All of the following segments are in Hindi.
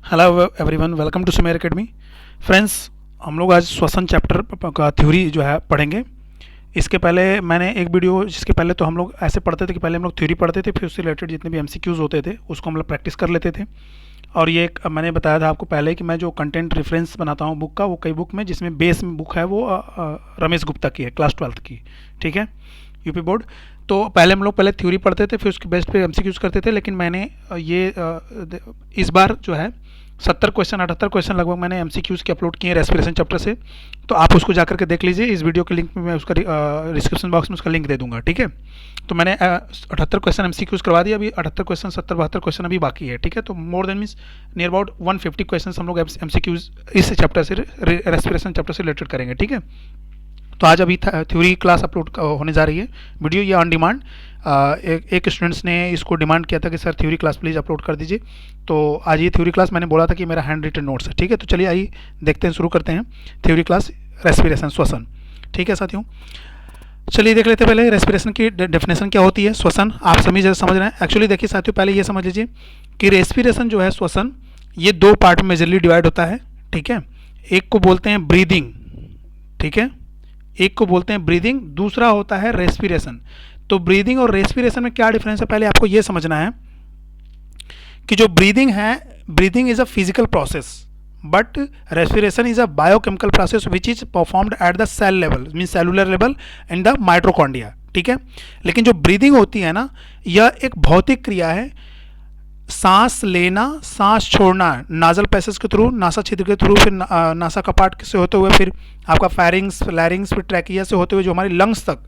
Hello everyone, welcome to Sumer academy. Friends, हम लोग आज श्वसन चैप्टर का थ्योरी जो है पढ़ेंगे। इसके पहले मैंने एक वीडियो, जिसके पहले तो हम लोग ऐसे पढ़ते थे कि पहले हम लोग थ्योरी पढ़ते थे, फिर उससे रिलेटेड जितने भी एमसीक्यूज होते थे उसको हम लोग प्रैक्टिस कर लेते थे। और ये मैंने बताया था आपको पहले कि मैं जो कंटेंट रेफरेंस बनाता हूँ बुक का, वो कई बुक में, जिसमें बेस बुक है वो रमेश गुप्ता की है, क्लास 12th की। ठीक है, यूपी बोर्ड। तो पहले हम लोग थ्योरी पढ़ते थे, फिर उसके बेस पे एमसीक्यूज करते थे। लेकिन मैंने इस बार जो है 70 क्वेश्चन 78 क्वेश्चन लगभग मैंने एमसीक्यूज के अपलोड किए रेस्पिरेशन चैप्टर से। तो आप उसको जाकर के देख लीजिए। इस वीडियो के लिंक में मैं उसका डिस्क्रिप्शन बॉक्स में उसका लिंक दे दूंगा। ठीक है, तो मैंने 78 क्वेश्चन एमसीक्यूज करवा दिया। अभी 78 क्वेश्चन 70-72 क्वेश्चन अभी बाकी है। ठीक है, तो more than means near about 150 question हम लोग एमसीक्यूज इस चैप्टर से, रेस्पिरेशन चैप्टर से रिलेटेड करेंगे। ठीक है, तो आज अभी थ्योरी क्लास अपलोड होने जा रही है वीडियो, ये ऑन डिमांड। एक स्टूडेंट्स ने इसको डिमांड किया था कि sir theory class please upload कर दीजिए। तो आज ये थ्योरी क्लास, मैंने बोला था कि मेरा हैंड रिटन नोट्स है। ठीक है, तो चलिए आइए देखते हैं, शुरू करते हैं थ्योरी क्लास रेस्पिरेशन, श्वसन। ठीक है साथियों, चलिए देख लेते हैं पहले रेस्पिरेशन की डेफिनेशन क्या होती है। श्वसन आप समझ रहे हैं। एक्चुअली देखिए साथियों, पहले ये समझ लीजिए कि रेस्पिरेशन जो है, श्वसन, ये दो पार्ट में मेजरली डिवाइड होता है। ठीक है, एक को बोलते हैं ब्रीदिंग, ठीक है, एक को बोलते हैं ब्रीदिंग, दूसरा होता है रेस्पिरेशन। तो ब्रीदिंग और रेस्पिरेशन में क्या डिफरेंस है, पहले आपको यह समझना है कि जो ब्रीदिंग है, breathing is a physical process, but respiration is a biochemical process which is performed at the cell level, mean cellular level in the mitochondria. ठीक है, लेकिन जो ब्रीदिंग होती है ना, यह एक भौतिक क्रिया है। सांस लेना, सांस छोड़ना, नाजल पैसेज के थ्रू, नासा छिद्र के थ्रू, फिर नासा कपाट से होते हुए, फिर आपका फेरिंग्स, लैरिंग्स, फिर ट्रैकिया से होते हुए जो हमारी लंग्स तक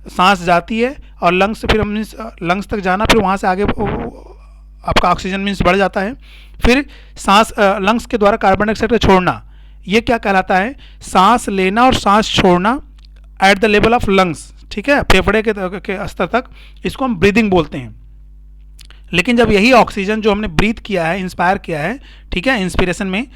सांस जाती है, और लंग्स से फिर मीन्स लंग्स तक जाना, फिर वहाँ से आगे आपका ऑक्सीजन मीन्स बढ़ जाता है। फिर सांस लंग्स के द्वारा कार्बन डाइऑक्साइड को छोड़ना, ये क्या कहलाता है, सांस लेना और सांस छोड़ना at the level of lungs. ठीक है, फेफड़े के स्तर तक, इसको हम ब्रीदिंग बोलते हैं। लेकिन जब यही ऑक्सीजन जो हमने ब्रीथ किया है, इंस्पायर किया है, ठीक है, इंस्पिरेशन में,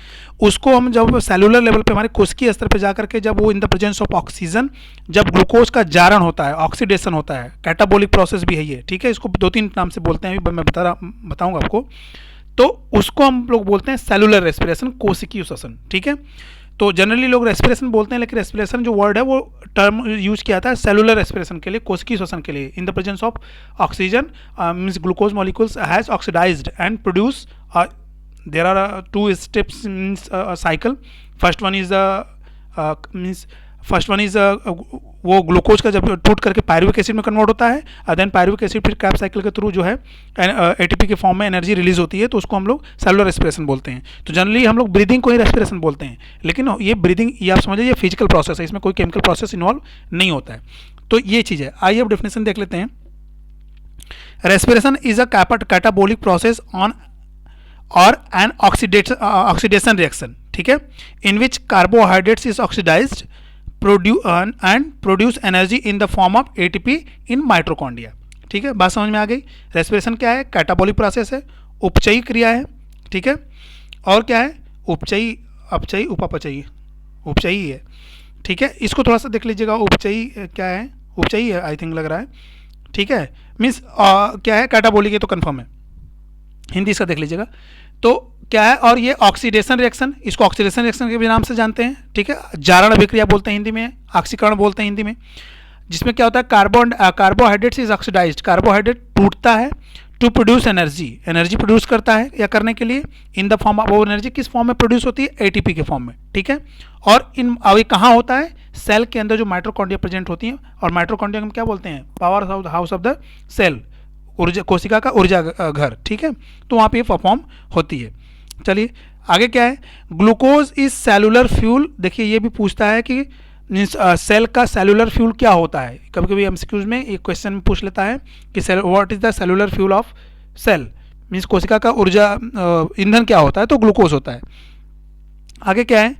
उसको हम जब सेलुलर लेवल पे, हमारे कोशिकीय स्तर पे जाकर के, जब वो इन द प्रेजेंस ऑफ ऑक्सीजन, जब ग्लूकोज का जारण होता है, ऑक्सीडेशन होता है, कैटाबोलिक प्रोसेस भी है ये। ठीक है, इसको 2-3 नाम से बोलते हैं, अभी मैं बताऊंगा आपको। तो उसको हम लोग बोलते हैं सेलुलर रेस्पिरेशन, कोशिकीय श्वसन। ठीक है, तो जनरली लोग रेस्पिरेशन बोलते हैं, लेकिन रेस्पिरेशन जो वर्ड है वो टर्म यूज किया था सेलुलर रेस्पिरेशन के लिए, कोशिकीय श्वसन के लिए। In the presence of oxygen means glucose molecules has oxidised and produce, there are 2 steps means cycle. First one is वो ग्लूकोज का जब टूट करके पायरुविक एसिड में कन्वर्ट होता है, देन पायरुविक एसिड फिर क्रैब साइकिल के थ्रू जो है एटीपी के फॉर्म में एनर्जी रिलीज होती है, तो उसको हम लोग सेलुलर रेस्पिरेशन बोलते हैं। तो जनरली हम लोग ब्रीदिंग को ही रेस्पिरेशन बोलते हैं, लेकिन ये ब्रीदिंग, ये आप समझिए, ये फिजिकल प्रोसेस है, इसमें कोई केमिकल प्रोसेस इन्वॉल्व नहीं होता है। तो ये चीज़ है। आइए अब डेफिनेशन देख लेते हैं। Respiration is a catabolic process on और एन ऑक्सीडेशन रिएक्शन, ठीक है, in which carbohydrates is oxidised and produce energy in the form of ATP in mitochondria। ठीक है, बात समझ में आ गई। रेस्पिरेशन क्या है, कैटाबॉलिक प्रोसेस है, उपचयी क्रिया है। ठीक है, और क्या है, उपचयी, अपचयी, उपापचयी, उपचयी है। ठीक है, इसको थोड़ा सा देख लीजिएगा, उपचयी क्या है, उपचयी है आई थिंक, लग रहा है। ठीक है, मीन्स क्या है, कैटाबॉलिक है तो कन्फर्म है, हिंदी इसका देख लीजिएगा। तो क्या है, और ये ऑक्सीडेशन रिएक्शन, इसको ऑक्सीडेशन रिएक्शन के भी नाम से जानते हैं। ठीक है, जारण अभिक्रिया बोलते हैं हिंदी में, ऑक्सीकरण बोलते हैं हिंदी में, जिसमें क्या होता है, कार्बोहाइड्रेट्स इज ऑक्सीडाइज्ड, कार्बोहाइड्रेट टूटता है to produce energy, energy produce करता है या करने के लिए, इन द फॉर्म ऑफ, वो एनर्जी किस फॉर्म में प्रोड्यूस होती है, एटीपी के फॉर्म में। ठीक है, और ये कहाँ होता है, सेल के अंदर जो माइटोकॉन्ड्रिया प्रेजेंट होती है, और माइटोकॉन्ड्रिया हम क्या बोलते हैं, power house of the cell, ऊर्जा, कोशिका का ऊर्जा घर। ठीक है, तो वहाँ पे परफॉर्म होती है। चलिए आगे क्या है, ग्लूकोज इज सेलुलर फ्यूल। देखिए ये भी पूछता है कि सेल का सेलुलर फ्यूल क्या होता है, कभी कभी एमसीक्यूज में एक क्वेश्चन में पूछ लेता है कि what is the cellular fuel of cell, means कोशिका का ऊर्जा ईंधन क्या होता है, तो ग्लूकोज होता है। आगे क्या है,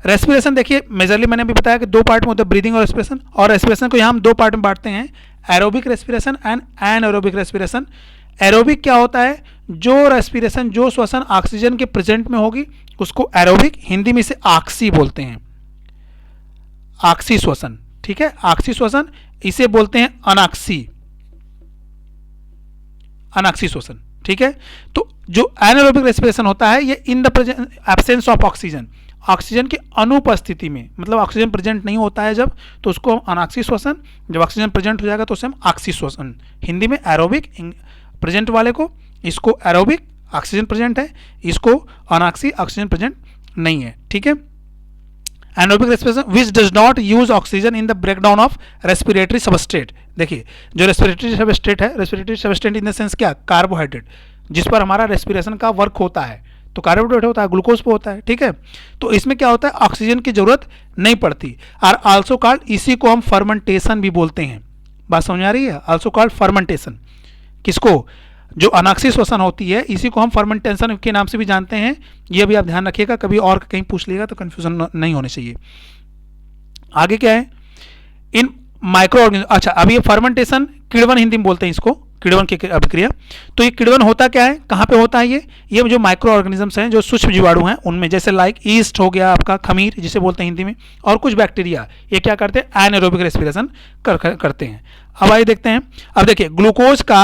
रेस्पिरेशन। देखिए मेजरली मैंने भी बताया कि 2 पार्ट में होता है, ब्रीदिंग और रेस्पिरेशन, और रेस्पिरेशन को यहाँ हम 2 पार्ट में बांटते हैं, aerobic respiration and anaerobic respiration. Aerobic क्या होता है, जो रेस्पिरेशन, जो श्वसन ऑक्सीजन के प्रेजेंट में होगी उसको एरोबिक, हिंदी में इसे ऑक्सी बोलते हैं, ऑक्सी श्वसन। ठीक है, ऑक्सी श्वसन, इसे बोलते हैं अनाक्सी, अनाक्सी श्वसन। ठीक है, तो जो एनारोबिक रेस्पिरेशन होता है ये in the absence of oxygen, oxygen की अनुपस्थिति में, मतलब ऑक्सीजन प्रेजेंट नहीं होता है जब, तो उसको हम अनाक्सी श्वसन, जब ऑक्सीजन प्रेजेंट हो जाएगा तो उसे हम ऑक्सी श्वसन, हिंदी में एरोबिक, प्रेजेंट वाले को, इसको एरोबिक ऑक्सीजन प्रेजेंट है, इसको अनाक्सी ऑक्सीजन प्रेजेंट नहीं है, ठीक है। Anaerobic respiration which does not use oxygen in the breakdown of respiratory substrate. देखिए जो रेस्पिरेटरी सबस्ट्रेट है, respiratory substrate in the sense क्या, कार्बोहाइड्रेट, जिस पर हमारा रेस्पिरेशन का वर्क होता है, तो कार्बोहाइड्रेट होता है, ग्लूकोज पे होता है, ठीक है। तो इसमें क्या होता है, ऑक्सीजन की जरूरत नहीं पड़ती। आर आल्सो कॉल्ड, इसी को हम फर्मेंटेशन भी बोलते हैं। बात समझ आ रही है, आल्सो कॉल्ड फर्मेंटेशन, किसको, जो अनाक्सी श्वसन होती है इसी को हम फर्मेंटेशन के नाम से भी जानते हैं। ये भी आप ध्यान रखिएगा, कभी और कहीं पूछ लिएगा तो कंफ्यूजन नहीं होने चाहिए। आगे क्या है, इन माइक्रो ऑर्गेनिज्म, अच्छा अभी ये फर्मेंटेशन किण्वन हिंदी में बोलते हैं इसको, किण्वन की अभिक्रिया। तो ये किण्वन होता क्या है, कहाँ पे होता है ये जो माइक्रो ऑर्गेनिजम्स हैं, जो सूक्ष्म जीवाणु हैं उनमें, जैसे लाइक ईस्ट हो गया आपका, खमीर जिसे बोलते हैं हिंदी में, और कुछ बैक्टीरिया, ये क्या करते हैं, एनारोबिक रेस्पिरेशन करते हैं। अब आइए देखते हैं। अब देखिए ग्लूकोज का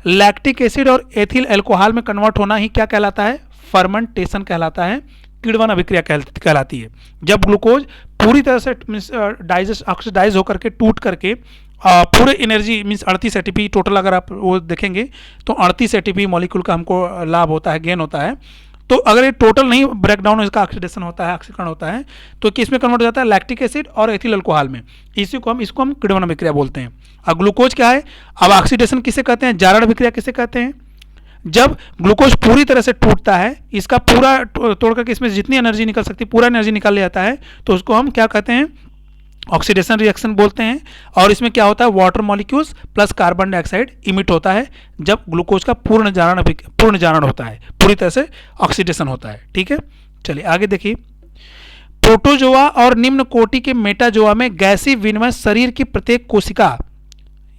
लैक्टिक एसिड और एथिल अल्कोहल में कन्वर्ट होना ही क्या कहलाता है, फर्मेंटेशन कहलाता है, किण्वन अभिक्रिया कहलाती है। जब ग्लूकोज पूरी तरह से ऑक्सीडाइज होकर के टूट करके पूरे एनर्जी मीन्स 38 एटीपी टोटल, अगर आप वो देखेंगे तो 38 एटीपी मॉलिक्यूल का हमको लाभ होता है, गेन होता है। तो अगर ये टोटल नहीं ब्रेकडाउन इसका ऑक्सीडेशन होता है, ऑक्सीकरण होता है, तो किस में कन्वर्ट हो जाता है, लैक्टिक एसिड और एथिल अल्कोहल में। इसको हम किण्वन अभिक्रिया बोलते हैं। अब ग्लूकोज क्या है, अब ऑक्सीडेशन किसे कहते हैं, जारण अभिक्रिया किसे कहते हैं, जब ग्लूकोज पूरी तरह से टूटता है, इसका पूरा तोड़ करके इसमें जितनी एनर्जी निकल सकती है पूरा एनर्जी निकाल लिया जाता है, तो उसको हम क्या कहते हैं, ऑक्सीडेशन रिएक्शन बोलते हैं। और इसमें क्या होता है, water molecules plus carbon dioxide emit होता है जब ग्लूकोज का पूर्ण जारण होता है, पूरी तरह से ऑक्सीडेशन होता है, ठीक है। चलिए आगे देखिए, प्रोटोजोआ और निम्न कोटि के मेटाजोआ में गैसीय विनिमय शरीर की प्रत्येक कोशिका,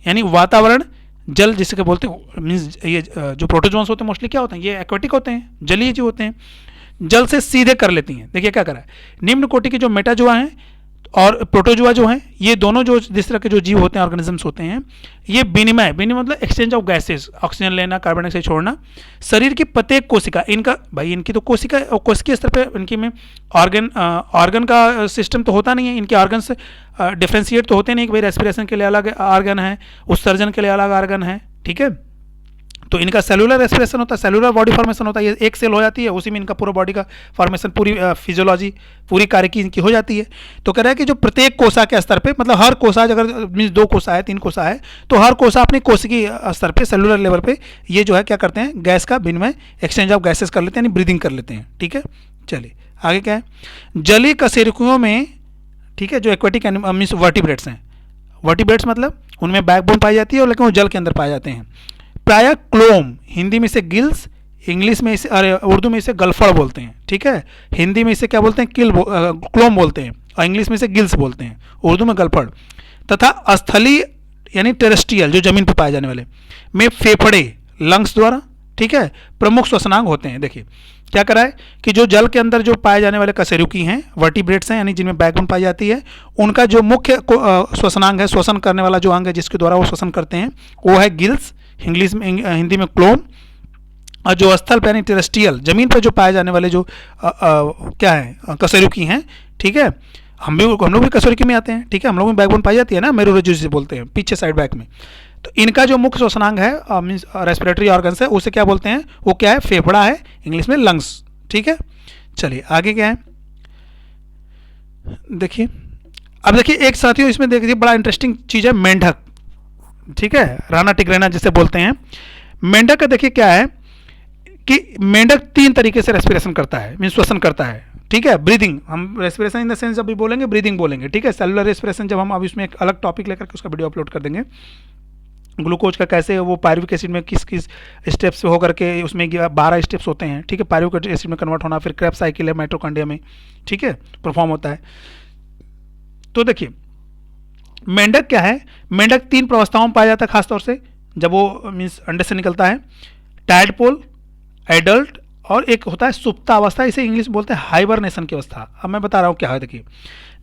यानी वातावरण, जल जिसे बोलते हैं, मीन्स ये जो प्रोटोजोन्स होते हैं मोस्टली क्या होते हैं, ये एक्वेटिक होते हैं, जलीय जीव होते हैं, जल से सीधे कर लेती हैं। देखिए क्या करा है, निम्न कोटि के जो मेटाजोआ हैं और प्रोटोजोआ जो हैं, ये दोनों जो जिस तरह के जो जीव होते हैं, ऑर्गेनिजम्स होते हैं, ये विनिमय मतलब एक्सचेंज ऑफ गैसेस, ऑक्सीजन लेना, कार्बन डाइऑक्साइड छोड़ना, शरीर की प्रत्येक कोशिका, इनका भाई इनकी तो कोशिका और कोशिकीय स्तर पे इनकी में ऑर्गन का सिस्टम तो होता नहीं है, इनके ऑर्गन से डिफ्रेंशिएट तो होते नहीं कि भाई रेस्पिरेशन के लिए अलग ऑर्गन है, उत्सर्जन के लिए अलग ऑर्गन है, ठीक है। तो इनका सेलुलर रेस्पिरेशन होता है, सेलुलर बॉडी फॉर्मेशन होता है, ये एक सेल हो जाती है, उसी में इनका पूरा बॉडी का फॉर्मेशन, पूरी फिजियोलॉजी, पूरी कार्य की इनकी हो जाती है। तो कह रहा है कि जो प्रत्येक कोशा के स्तर पे, मतलब हर कोशा, अगर मीन्स 2 कोशा है 3 कोशा है, तो हर कोशा अपनी कोशिकीय स्तर पे, सेलुलर लेवल पे ये जो है क्या करते हैं, गैस का विनिमय, एक्सचेंज ऑफ गैसेस कर लेते हैं, यानी ब्रीदिंग कर लेते हैं, ठीक है। चलिए आगे क्या है, जलीय कशेरुकियों में, ठीक है, जो एक्वेटिक मीन्स वर्टिब्रेट्स हैं, वर्टिब्रेट्स मतलब उनमें बैकबोन पाई जाती है और लेकिन वो जल के अंदर पाए जाते हैं। प्रायः क्लोम, हिंदी में इसे गिल्स, इंग्लिश में इसे, अरे उर्दू में इसे गलफड़ बोलते हैं, ठीक है। हिंदी में इसे क्या बोलते हैं, क्लोम बोलते हैं, और इंग्लिश में इसे गिल्स बोलते हैं, उर्दू में गलफड़। तथा स्थलीय यानी टेरेस्ट्रियल, जो जमीन पर पाए जाने वाले में फेफड़े, लंग्स द्वारा, ठीक है, प्रमुख श्वसनांग होते हैं। देखिए क्या करा है कि जो जल के अंदर जो पाए जाने वाले कशेरुकी हैं, वर्टिब्रेट्स हैं, यानी जिनमें बैकबोन पाई जाती है, उनका जो मुख्य श्वसनांग है, श्वसन करने वाला जो अंग है जिसके द्वारा वो श्वसन करते हैं, वो है गिल्स, इंग्लिश में, हिंदी में क्लोम। और जो स्थल पर यानी टेरेस्ट्रियल, जमीन पर जो पाए जाने वाले जो क्या है, कशेरुकी हैं, ठीक है, हम लोग भी कशेरुकी में आते हैं, ठीक है, हम लोग में बैकबोन पाई जाती है ना, मेरुरज्जु जिसे बोलते हैं, पीछे साइड बैक में। तो इनका जो मुख्य श्वसनांग है मीन्स रेस्पिरेटरी ऑर्गन्स है, उसे क्या बोलते हैं, वो क्या है, फेफड़ा है, इंग्लिश में लंग्स, ठीक है। चलिए आगे क्या है, देखिए अब देखिए एक साथियों, इसमें देखिए बड़ा इंटरेस्टिंग चीज़ है, मेंढक, ठीक है, राना टिग्रेना जिसे बोलते हैं। मेंढक का देखिए क्या है कि मेंढक 3 तरीके से रेस्पिरेशन करता है, मीन्स श्वसन करता है, ठीक है। ब्रीदिंग, हम रेस्पिरेशन इन द सेंस अभी बोलेंगे, ब्रीदिंग बोलेंगे, ठीक है। सेलुलर रेस्पिरेशन जब हम अभी इसमें एक अलग टॉपिक लेकर के उसका वीडियो अपलोड कर देंगे, ग्लूकोज का कैसे वो पायरुविक एसिड में किस किस स्टेप्स से होकर के, उसमें 12 स्टेप्स होते हैं, ठीक है, पायरुविक एसिड में कन्वर्ट होना, फिर क्रेब्स साइकिल है माइटोकॉन्ड्रिया में, ठीक है, परफॉर्म होता है। तो देखिए मेंढक क्या है, मेंढक 3 प्रावस्थाओं में पाया जाता है, खासतौर से जब वो मीन्स अंडे से निकलता है, टाइडपोल, एडल्ट, और एक होता है सुप्ता अवस्था, इसे इंग्लिश में बोलते हैं हाइबरनेशन की अवस्था। अब मैं बता रहा हूँ क्या है। देखिए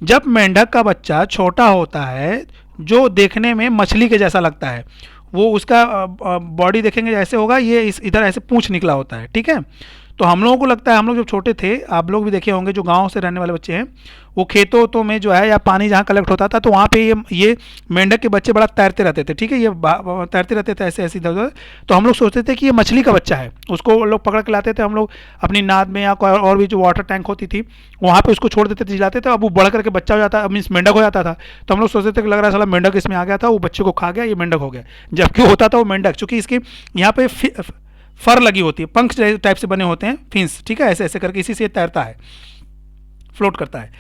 जब मेंढक का बच्चा छोटा होता है, जो देखने में मछली के जैसा लगता है, वो उसका बॉडी देखेंगे ऐसे होगा, ये इस इधर ऐसे पूंछ निकला होता है, ठीक है। तो हम लोगों को लगता है, हम लोग जब छोटे थे, आप लोग भी देखे होंगे जो गांव से रहने वाले बच्चे हैं, वो खेतों में जो है या पानी जहाँ कलेक्ट होता था तो वहाँ पे ये मेंढक के बच्चे बड़ा तैरते रहते थे, ठीक है, ये तैरते रहते थे ऐसे ऐसे इधर उधर। तो हम लोग सोचते थे कि ये मछली का बच्चा है, उसको लोग पकड़ के लाते थे हम लोग अपनी नाद में या कोई और भी जो वाटर टैंक होती थी वहाँ पे उसको छोड़ देते थे, जिलाते थे, अब वो बढ़ करके बच्चा हो जाता, मीन्स मेंढक हो जाता था। तो हम लोग सोचते थे कि लग रहा है साला मेंढक इसमें आ गया था, वो बच्चे को खा गया, ये मेंढक हो गया, जबकि होता था वो मेंढक, चूंकि इसकी यहाँ पे फर लगी होती है, पंख टाइप से बने होते हैं, फिन्स, ठीक है, ऐसे ऐसे करके इसी से तैरता है, फ्लोट करता है।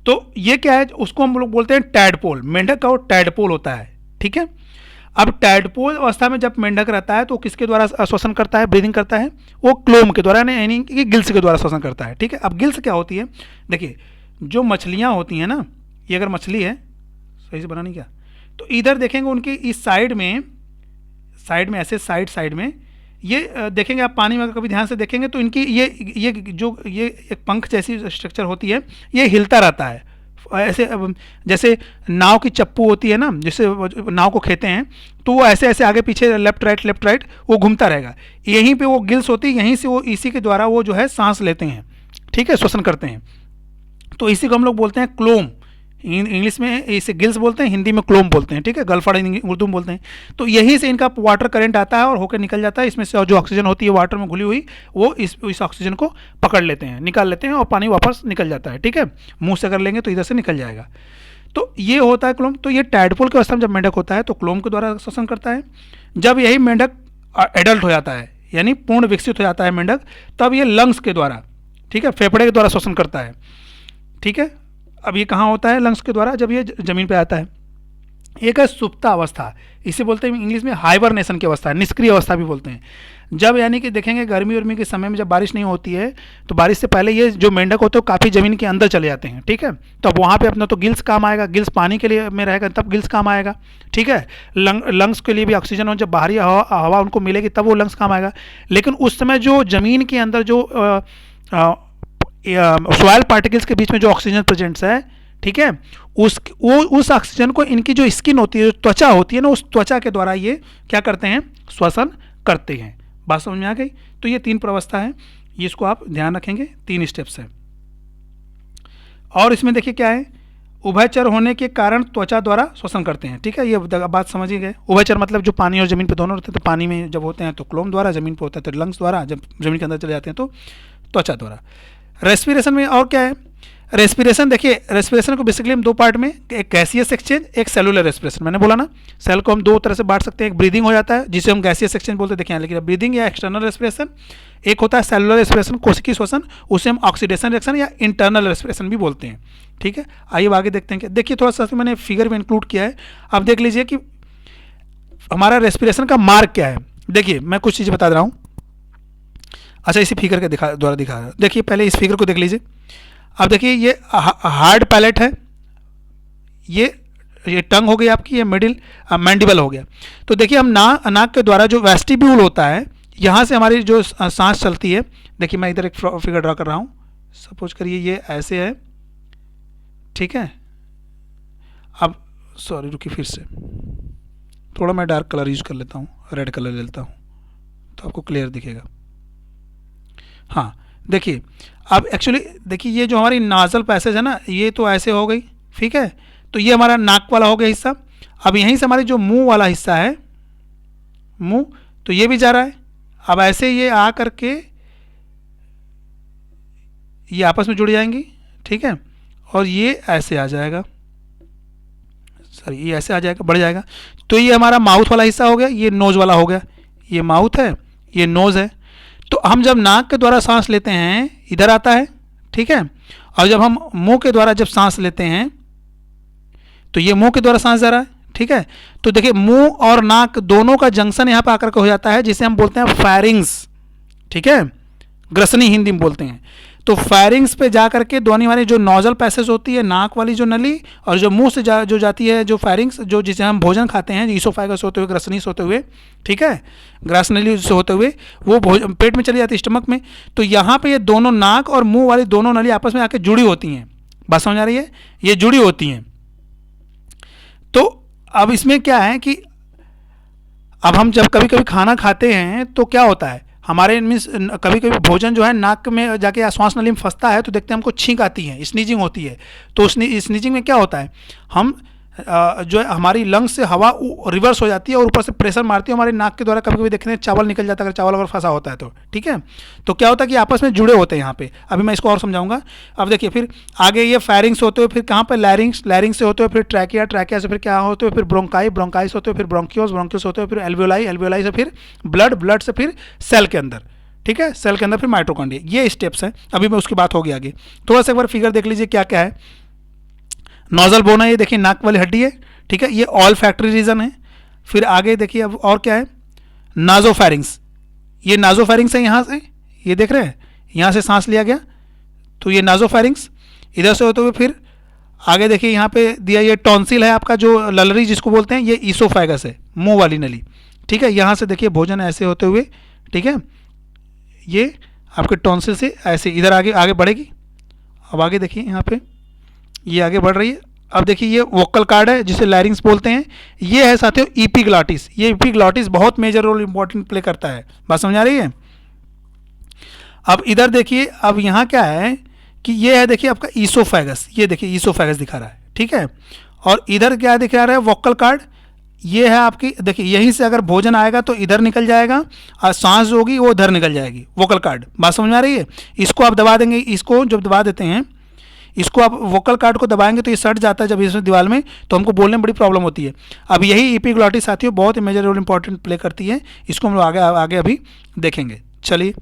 तो ये क्या है, उसको हम लोग बोलते हैं टैडपोल, मेंढक का वो टैडपोल होता है, ठीक है। अब टैडपोल अवस्था में जब मेंढक रहता है तो किसके द्वारा श्वसन करता है, ब्रीदिंग करता है, वो क्लोम के द्वारा, यानी कि गिल्स के द्वारा श्वसन करता है, ठीक है। अब गिल्स क्या होती है, देखिए जो मछलियाँ होती हैं ना, ये अगर मछली है, सही से बना नहीं क्या, तो इधर देखेंगे उनकी इस साइड में ऐसे साइड में ये देखेंगे आप, पानी में कभी ध्यान से देखेंगे तो इनकी ये एक पंख जैसी स्ट्रक्चर होती है, ये हिलता रहता है ऐसे, जैसे नाव की चप्पू होती है ना, जैसे नाव को खेते हैं, तो वो ऐसे ऐसे आगे पीछे लेफ्ट राइट वो घूमता रहेगा। यहीं पे वो गिल्स होती है, यहीं से वो इसी के द्वारा वो जो है सांस लेते हैं, ठीक है, श्वसन करते हैं। तो इसी को हम लोग बोलते हैं क्लोम, इंग्लिश में इसे गिल्स बोलते हैं, हिंदी में क्लोम बोलते हैं, ठीक है, गलफड़ उर्दू में बोलते हैं। तो यहीं से इनका वाटर करंट आता है और होकर निकल जाता है, इसमें से जो ऑक्सीजन होती है वाटर में घुली हुई, वो इस ऑक्सीजन को पकड़ लेते हैं, निकाल लेते हैं और पानी वापस निकल जाता है, ठीक है। मुंह से अगर लेंगे तो इधर से निकल जाएगा। तो ये होता है क्लोम। तो ये टैडपोल के अवस्था में जब मेंढक होता है तो क्लोम के द्वारा श्वसन करता है। जब यही मेंढक एडल्ट हो जाता है, यानी पूर्ण विकसित हो जाता है मेंढक, तब ये लंग्स के द्वारा, ठीक है, फेफड़े के द्वारा श्वसन करता है, ठीक है। अब ये कहाँ होता है, लंग्स के द्वारा, जब ये जमीन पे आता है। एक है सुप्ता अवस्था, इसे बोलते हैं इंग्लिश में हाइबरनेशन की अवस्था, निष्क्रिय अवस्था भी बोलते हैं। जब यानी कि देखेंगे गर्मी उर्मी के समय में जब बारिश नहीं होती है तो बारिश से पहले ये जो मेंढक होते हैं काफ़ी ज़मीन के अंदर चले जाते हैं, ठीक है। तो अब वहाँ पे अपना तो गिल्स काम आएगा, गिल्स पानी के लिए में रहेगा तब गिल्स काम आएगा, ठीक है। लंग्स के लिए भी ऑक्सीजन और जब बाहरी हवा उनको मिलेगी तब वो लंग्स काम आएगा। लेकिन उस समय जो ज़मीन के अंदर जो सॉइल पार्टिकल्स के बीच में जो ऑक्सीजन प्रेजेंट्स है, ठीक है, उस ऑक्सीजन को इनकी जो स्किन होती है, जो त्वचा होती है ना, उस त्वचा के द्वारा ये क्या करते हैं, श्वसन करते हैं। बात समझ में आ गई। तो ये 3 प्रवस्था है, ये इसको आप ध्यान रखेंगे, 3 स्टेप्स हैं। और इसमें देखिए क्या है, उभयचर होने के कारण त्वचा द्वारा श्वसन करते हैं, ठीक है, ये बात समझ ही गए। उभयचर मतलब जो पानी और जमीन पे दोनों रहते हैं, तो पानी में जब होते हैं तो क्लोम द्वारा, जमीन पे होता है तो लंग्स द्वारा, जब जमीन के अंदर चले जाते हैं तो त्वचा द्वारा। रेस्पिरेशन में और क्या है, रेस्पिरेशन देखिए, रेस्पिरेशन को बेसिकली हम 2 पार्ट में, एक गैसियस एक्सचेंज, एक सेलुलर रेस्पिरेशन। मैंने बोला ना, सेल को हम 2 तरह से बांट सकते हैं, एक ब्रीदिंग हो जाता है जिसे हम गैसियस एक्सचेंज बोलते हैं, देखें, लेकिन ब्रीदिंग या एक्सटर्नल रेस्पिरेशन, एक होता है सेलुलर रेस्पिरेशन, कोशिकीय श्वसन, उसे हम ऑक्सीडेशन रिएक्शन या इंटरनल रेस्पिरेशन भी बोलते हैं, ठीक है। आइए आगे देखते हैं। देखिए थोड़ा सा मैंने फिगर में इंक्लूड किया है, आप देख लीजिए कि हमारा रेस्पिरेशन का मार्ग क्या है। देखिए मैं कुछ चीज़ें बता रहा हूँ, अच्छा इसी फिगर के द्वारा दिखा रहा हूँ। देखिए पहले इस फिगर को देख लीजिए। अब देखिए ये हार्ड पैलेट है, ये टंग हो गई आपकी, ये मिडिल मैंडिबल हो गया। तो देखिए हम नाक के द्वारा जो वेस्टिब्यूल होता है, यहाँ से हमारी जो सांस चलती है। देखिए मैं इधर एक फिगर ड्रा कर रहा हूँ, सपोज करिए ये ऐसे है, ठीक है। अब सॉरी रुकिए, फिर से थोड़ा मैं डार्क कलर यूज कर लेता हूँ, रेड कलर ले लेता हूँ तो आपको क्लियर दिखेगा। हाँ देखिए, अब एक्चुअली देखिए ये जो हमारी नाजल पैसेज है ना, ये तो ऐसे हो गई, ठीक है। तो ये हमारा नाक वाला हो गया हिस्सा। अब यहीं से हमारी जो मुंह वाला हिस्सा है, मुंह, तो ये भी जा रहा है। अब ऐसे ये आ करके ये आपस में जुड़ जाएंगी, ठीक है, और ये ऐसे आ जाएगा, सॉरी ये ऐसे आ जाएगा, बढ़ जाएगा। तो ये हमारा माउथ वाला हिस्सा हो गया, ये नोज वाला हो गया, ये माउथ है, ये नोज है। तो हम जब नाक के द्वारा सांस लेते हैं इधर आता है, ठीक है, और जब हम मुंह के द्वारा जब सांस लेते हैं तो ये मुंह के द्वारा सांस जा रहा है, ठीक है। तो देखिए मुंह और नाक दोनों का जंक्शन यहाँ पर आकर के हो जाता है, जिसे हम बोलते हैं फेरिंग्स, ठीक है, ग्रसनी हिंदी में बोलते हैं। तो फेरिंग्स पे जा करके दोनों वाली जो नोजल पैसेज होती है, नाक वाली जो नली, और जो मुंह से जो जाती है जो फेरिंग्स, जो जिसे हम भोजन खाते हैं ईसोफेगस होते हुए, ग्रसनी से होते हुए, ठीक है, ग्रास नली से होते हुए वो पेट में चली जाती है, स्टमक में। तो यहाँ पे ये दोनों नाक और मुंह वाली दोनों नली आपस में आके जुड़ी होती हैं। बात समझ आ रही है, ये जुड़ी होती हैं। तो अब इसमें क्या है कि अब हम जब कभी कभी खाना खाते हैं तो क्या होता है, हमारे मीन्स कभी कभी भोजन जो है नाक में जाके या श्वास नली में फंसता है, तो देखते हैं हमको छींक आती है, स्नीजिंग होती है। तो स्नीजिंग में क्या होता है, हम जो है हमारी लंग्स से हवा रिवर्स हो जाती है और ऊपर से प्रेशर मारती है हमारे नाक के द्वारा। कभी कभी देखते हैं चावल निकल जाता है, अगर चावल अगर फंसा होता है तो, ठीक है। तो क्या होता है कि आपस में जुड़े होते हैं यहाँ पे। अभी मैं इसको और समझाऊंगा। अब देखिए फिर आगे ये फेरिंग्स होते हुए फिर कहाँ पर लैरिंग्स, लैरिंग्स से होते हुए फिर ट्रैकिया, ट्रैकिया से फिर क्या होते हुए फिर ब्रोंकाई, ब्रोंकाई से होते हुए फिर ब्रोंकियोस, ब्रोंकियोस होते हुए फिर एल्वियोलाई, एल्वियोलाई से फिर ब्लड, ब्लड से फिर सेल के अंदर, ठीक है, सेल के अंदर फिर माइटोकॉन्ड्रिया। ये स्टेप्स हैं। अभी मैं उसकी बात होगी आगे। थोड़ा सा एक बार फिगर देख लीजिए क्या क्या है। नोजल बोन है, ये देखिए नाक वाली हड्डी है, ठीक है, ये ऑल फैक्ट्री रीजन है। फिर आगे देखिए अब और क्या है, नाजोफेरिंग्स, ये नाजोफेरिंग्स है यहाँ से, ये देख रहे हैं यहाँ से सांस लिया गया तो ये नाजोफेरिंग्स। इधर से होते हुए फिर आगे देखिए यहाँ पे दिया, ये टॉन्सिल है आपका, जो ललरी जिसको बोलते हैं, ये ईसोफेगस है, मुंह वाली नली, ठीक है। यहाँ से देखिए भोजन ऐसे होते हुए, ठीक है, ये आपके टॉन्सिल से ऐसे इधर आगे आगे बढ़ेगी। अब आगे देखिए यहाँ पे ये आगे बढ़ रही है। अब देखिए ये वोकल कार्ड है जिसे लैरिंग्स बोलते हैं। ये है साथियों इपीग्लॉटिस। ये इपीग्लॉटिस बहुत मेजर रोल इंपॉर्टेंट प्ले करता है। बात समझ आ रही है। अब इधर देखिए, अब यहाँ क्या है कि ये है देखिए आपका ईसोफेगस, ये देखिए ईसोफेगस दिखा रहा है, ठीक है। और इधर क्या दिखा रहा है, वोकल कार्ड। ये है आपकी, देखिए यहीं से अगर भोजन आएगा तो इधर निकल जाएगा और सांस जो होगी वो इधर निकल जाएगी, वोकल कार्ड। बात समझ में आ रही है। इसको आप दबा देंगे, इसको जब दबा देते हैं, इसको आप वोकल कार्ड को दबाएंगे तो ये सट जाता है जब इसमें दीवार में, तो हमको बोलने में बड़ी प्रॉब्लम होती है। अब यही इपीग्लॉटिस साथियों बहुत मेजर रोल इंपॉर्टेंट प्ले करती है। इसको हम लोग आगे आगे अभी देखेंगे। चलिए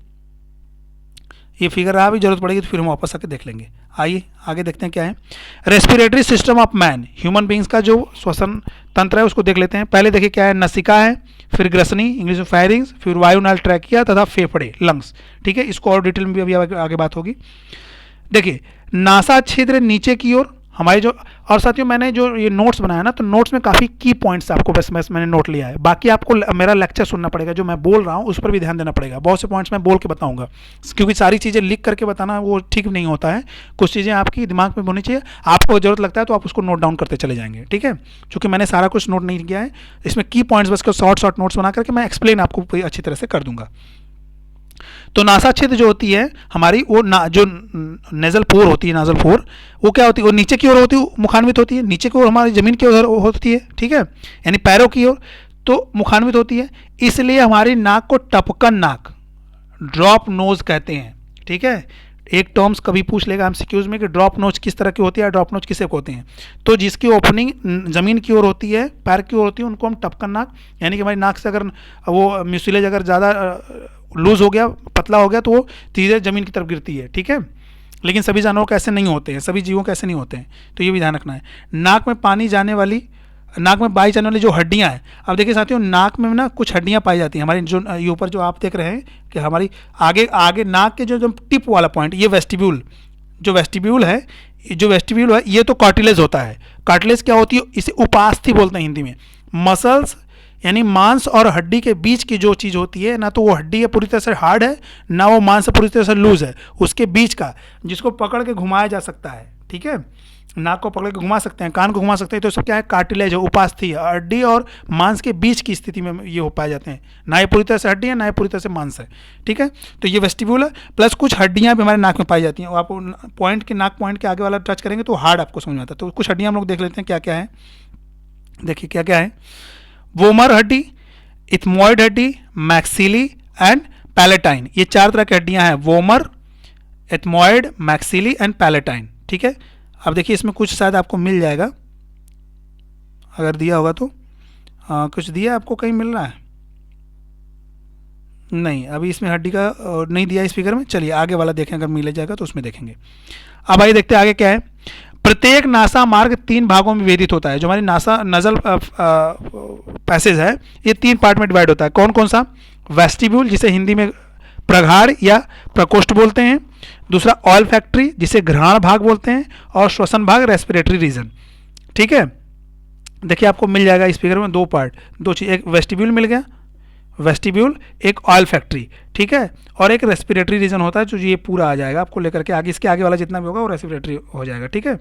ये फिगर रहा, भी जरूरत पड़ेगी तो फिर हम वापस आके देख लेंगे। आइए आगे देखते हैं क्या है। Respiratory system of man, human beings का जो श्वसन तंत्र है उसको देख लेते हैं। पहले देखिए क्या है, नसिका है, फिर ग्रसनी इंग्लिश में फेरिंग्स, फिर वायुनाल ट्रैकिया तथा फेफड़े लंग्स, ठीक है। इसको और डिटेल में भी अभी आगे बात होगी। देखिए नासा छिद्र नीचे की ओर हमारे जो, और साथियों मैंने जो ये नोट्स बनाया ना, तो नोट्स में काफ़ी की पॉइंट्स आपको बस मैंने नोट लिया है। बाकी आपको मेरा लेक्चर सुनना पड़ेगा, जो मैं बोल रहा हूँ उस पर भी ध्यान देना पड़ेगा। बहुत से पॉइंट्स मैं बोल के बताऊंगा, क्योंकि सारी चीज़ें लिख करके बताना वो ठीक नहीं होता है। कुछ चीज़ें आपकी दिमाग में होनी चाहिए, आपको जरूरत लगता है तो आप उसको नोट डाउन करते चले जाएंगे, ठीक है। क्योंकि मैंने सारा कुछ नोट नहीं किया है, इसमें की पॉइंट्स बस शॉर्ट शॉर्ट नोट्स बना करके मैं एक्सप्लेन आपको अच्छी तरह से कर दूंगा। तो नासा छिद्र जो होती है हमारी, वो जो नेजल पोर होती है, नाजल पोर, वो क्या होती है, वो नीचे की ओर होती है, मुखान्वित होती है, नीचे की ओर हमारी जमीन की ओर होती है, ठीक है, यानी पैरों की ओर तो मुखान्वित होती है। इसलिए हमारी नाक को टपकन नाक, ड्रॉप नोज कहते हैं, ठीक है। एक टर्म्स कभी पूछ लेगा एमसीक्यूज में कि ड्रॉप नोज किस तरह की होती है, ड्रॉप नोज किसे होते हैं। तो जिसकी ओपनिंग जमीन की ओर होती है, पैर की ओर होती है, उनको हम टपकन नाक, यानी कि हमारी नाक से अगर वो म्यूसिलेज अगर ज़्यादा लूज हो गया, पतला हो गया, तो वो सीधे जमीन की तरफ गिरती है, ठीक है। लेकिन सभी जानवरों को ऐसे नहीं होते हैं, सभी जीवों को ऐसे नहीं होते हैं, तो ये भी ध्यान रखना है। नाक में पानी जाने वाली, नाक में पाई जाने वाली जो हड्डियां हैं, अब देखिए साथियों नाक में ना कुछ हड्डियां पाई जाती हैं हमारी, जो ये ऊपर जो आप देख रहे हैं कि हमारी आगे आगे नाक के जो टिप वाला पॉइंट, ये वेस्टिब्यूल, जो वेस्टिब्यूल है, ये तो कार्टिलेज होता है। कार्टिलेज क्या होती है, इसे उपास्थि बोलते हैं हिंदी में। मसल्स यानी मांस और हड्डी के बीच की जो चीज़ होती है, ना तो वो हड्डी है पूरी तरह से हार्ड है, ना वो मांस पूरी तरह से लूज है, उसके बीच का, जिसको पकड़ के घुमाया जा सकता है, ठीक है। नाक को पकड़ के घुमा सकते हैं, कान को घुमा सकते हैं, तो सब क्या है, कार्टिलेज है, उपास्थि है। हड्डी और मांस के बीच की स्थिति में ये हो पाए जाते हैं, ना ये पूरी तरह से हड्डी है, ना ये पूरी तरह से मांस है, ठीक है। तो ये वेस्टिब्यूल है, प्लस कुछ हड्डियां भी हमारे नाक में पाई जाती हैं। आप पॉइंट के नाक पॉइंट के आगे वाला टच करेंगे तो हार्ड आपको समझ में आता है। तो कुछ हड्डियां हम लोग देख लेते हैं क्या क्या है। देखिए क्या क्या है, वोमर हड्डी, इथमॉइड हड्डी, मैक्सिली एंड पैलेटाइन, ये 4 तरह की हड्डियां हैं, vomer, ethmoid, maxillary and palatine, ठीक है। अब देखिए इसमें कुछ शायद आपको मिल जाएगा, अगर दिया होगा तो। कुछ दिया आपको, कहीं मिल रहा है? नहीं, अभी इसमें हड्डी का नहीं दिया इस फिगर में। चलिए आगे वाला देखें, अगर मिल जाएगा तो उसमें देखेंगे। अब आइए देखते हैं आगे क्या है। प्रत्येक नासा मार्ग 3 भागों में विभाजित होता है। जो हमारी नासा नजल पैसेज है, ये 3 पार्ट में डिवाइड होता है। कौन कौन सा? वेस्टिब्यूल, जिसे हिंदी में प्रघाड़ या प्रकोष्ठ बोलते हैं। दूसरा ऑल फैक्ट्री, जिसे घ्राण भाग बोलते हैं। और श्वसन भाग, रेस्पिरेटरी रीजन, ठीक है। देखिए आपको मिल जाएगा इस फिगर में 2 पार्ट, 2 चीज, एक वेस्टिब्यूल मिल गया, वेस्टिब्यूल, एक ऑयल फैक्ट्री, ठीक है, और एक रेस्पिरेटरी रीजन होता है, जो ये पूरा आ जाएगा आपको लेकर के आगे, इसके आगे वाला जितना भी होगा वो रेस्पिरेटरी हो जाएगा, ठीक है।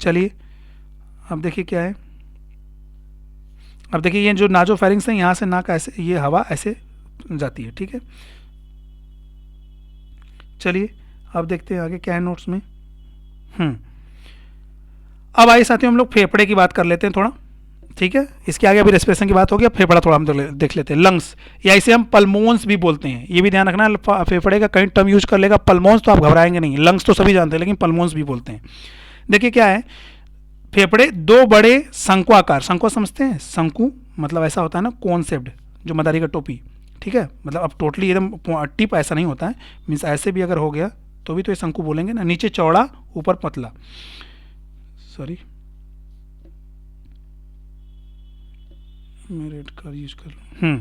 चलिए अब देखिए क्या है। अब देखिए ये जो नाजोफेरिंग्स है, यहाँ से नाक ऐसे, ये हवा ऐसे जाती है, ठीक है। चलिए अब देखते हैं आगे क्या है नोट्स में। अब आइए साथियों, हम लोग फेफड़े की बात कर लेते हैं थोड़ा, ठीक है। इसके आगे अभी रेस्पिरेशन की बात होगी, अब फेफड़ा थोड़ा हम देख लेते हैं। लंग्स, या इसे हम पल्मोन्स भी बोलते हैं, ये भी ध्यान रखना, फेफड़े का कहीं टर्म यूज कर लेगा पल्मोन्स तो आप घबराएंगे नहीं, लंग्स तो सभी जानते हैं लेकिन पल्मोन्स भी बोलते हैं। देखिए क्या है, फेफड़े दो बड़े शंकु आकार, शंकु समझते हैं, शंकु मतलब ऐसा होता है ना कोन शेप्ड, जो मदारी का टोपी, ठीक है। मतलब अब टोटली एकदम टिप ऐसा नहीं होता है, मीन्स ऐसे भी अगर हो गया तो भी तो ये शंकु बोलेंगे ना, नीचे चौड़ा ऊपर पतला, सॉरी मैं रेड कार्ड यूज कर लूँ।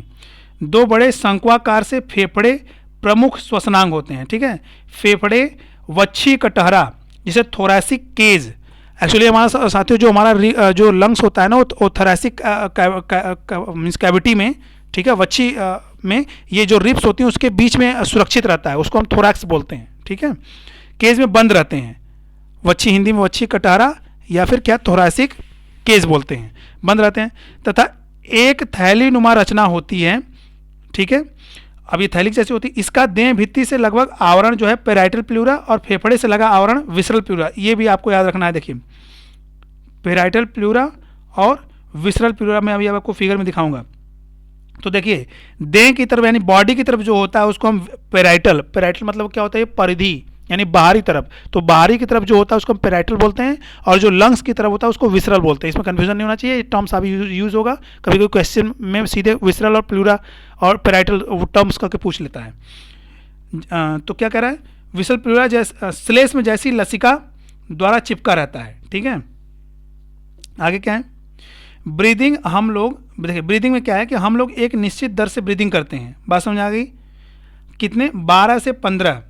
दो बड़े शंक्वाकार से फेफड़े प्रमुख श्वसनांग होते हैं, ठीक है। फेफड़े, वच्छी कटहरा जिसे थोरैसिक केज, एक्चुअली हमारा साथियों जो हमारा जो लंग्स होता है ना वो थोरैसिक मीन्स कैविटी में, ठीक है, वच्छी में ये जो रिब्स होती हैं उसके बीच में सुरक्षित रहता है, उसको हम थोरैक्स बोलते हैं, ठीक है। केज में बंद रहते हैं, वच्छी हिंदी में वच्छी कटहरा या फिर क्या थोरैसिक केज बोलते हैं, बंद रहते हैं, तथा एक थैली नुमा रचना होती है, ठीक है। अब ये थैली जैसी होती है, इसका देह भित्ति से लगभग आवरण जो है पेराइटल प्लूरा और फेफड़े से लगा आवरण विसरल प्लूरा, ये भी आपको याद रखना है। देखिए पेराइटल प्लूरा और विसरल प्लूरा, मैं अभी आपको फिगर में दिखाऊंगा। तो देखिए देह की तरफ यानी बॉडी की तरफ जो होता है उसको हम पेराइटल, पेराइटल मतलब क्या होता है, परिधि यानी बाहरी तरफ, तो बाहरी की तरफ जो होता है उसको हम पेराइटल बोलते हैं, और जो लंग्स की तरफ होता है उसको विसरल बोलते हैं। इसमें कंफ्यूजन नहीं होना चाहिए, टर्म्स अभी यूज होगा, कभी कोई क्वेश्चन में सीधे विसरल और प्लूरा और पेराइटल टर्म्स करके पूछ लेता है। तो क्या कह रहा है, विसरल प्लूरा जैसे श्लेष में जैसी लसिका द्वारा चिपका रहता है, ठीक है। आगे क्या है, ब्रीदिंग, हम लोग देखिए ब्रीदिंग में क्या है कि हम लोग एक निश्चित दर से ब्रीदिंग करते हैं, बात समझ आ गई, कितने 12 से 15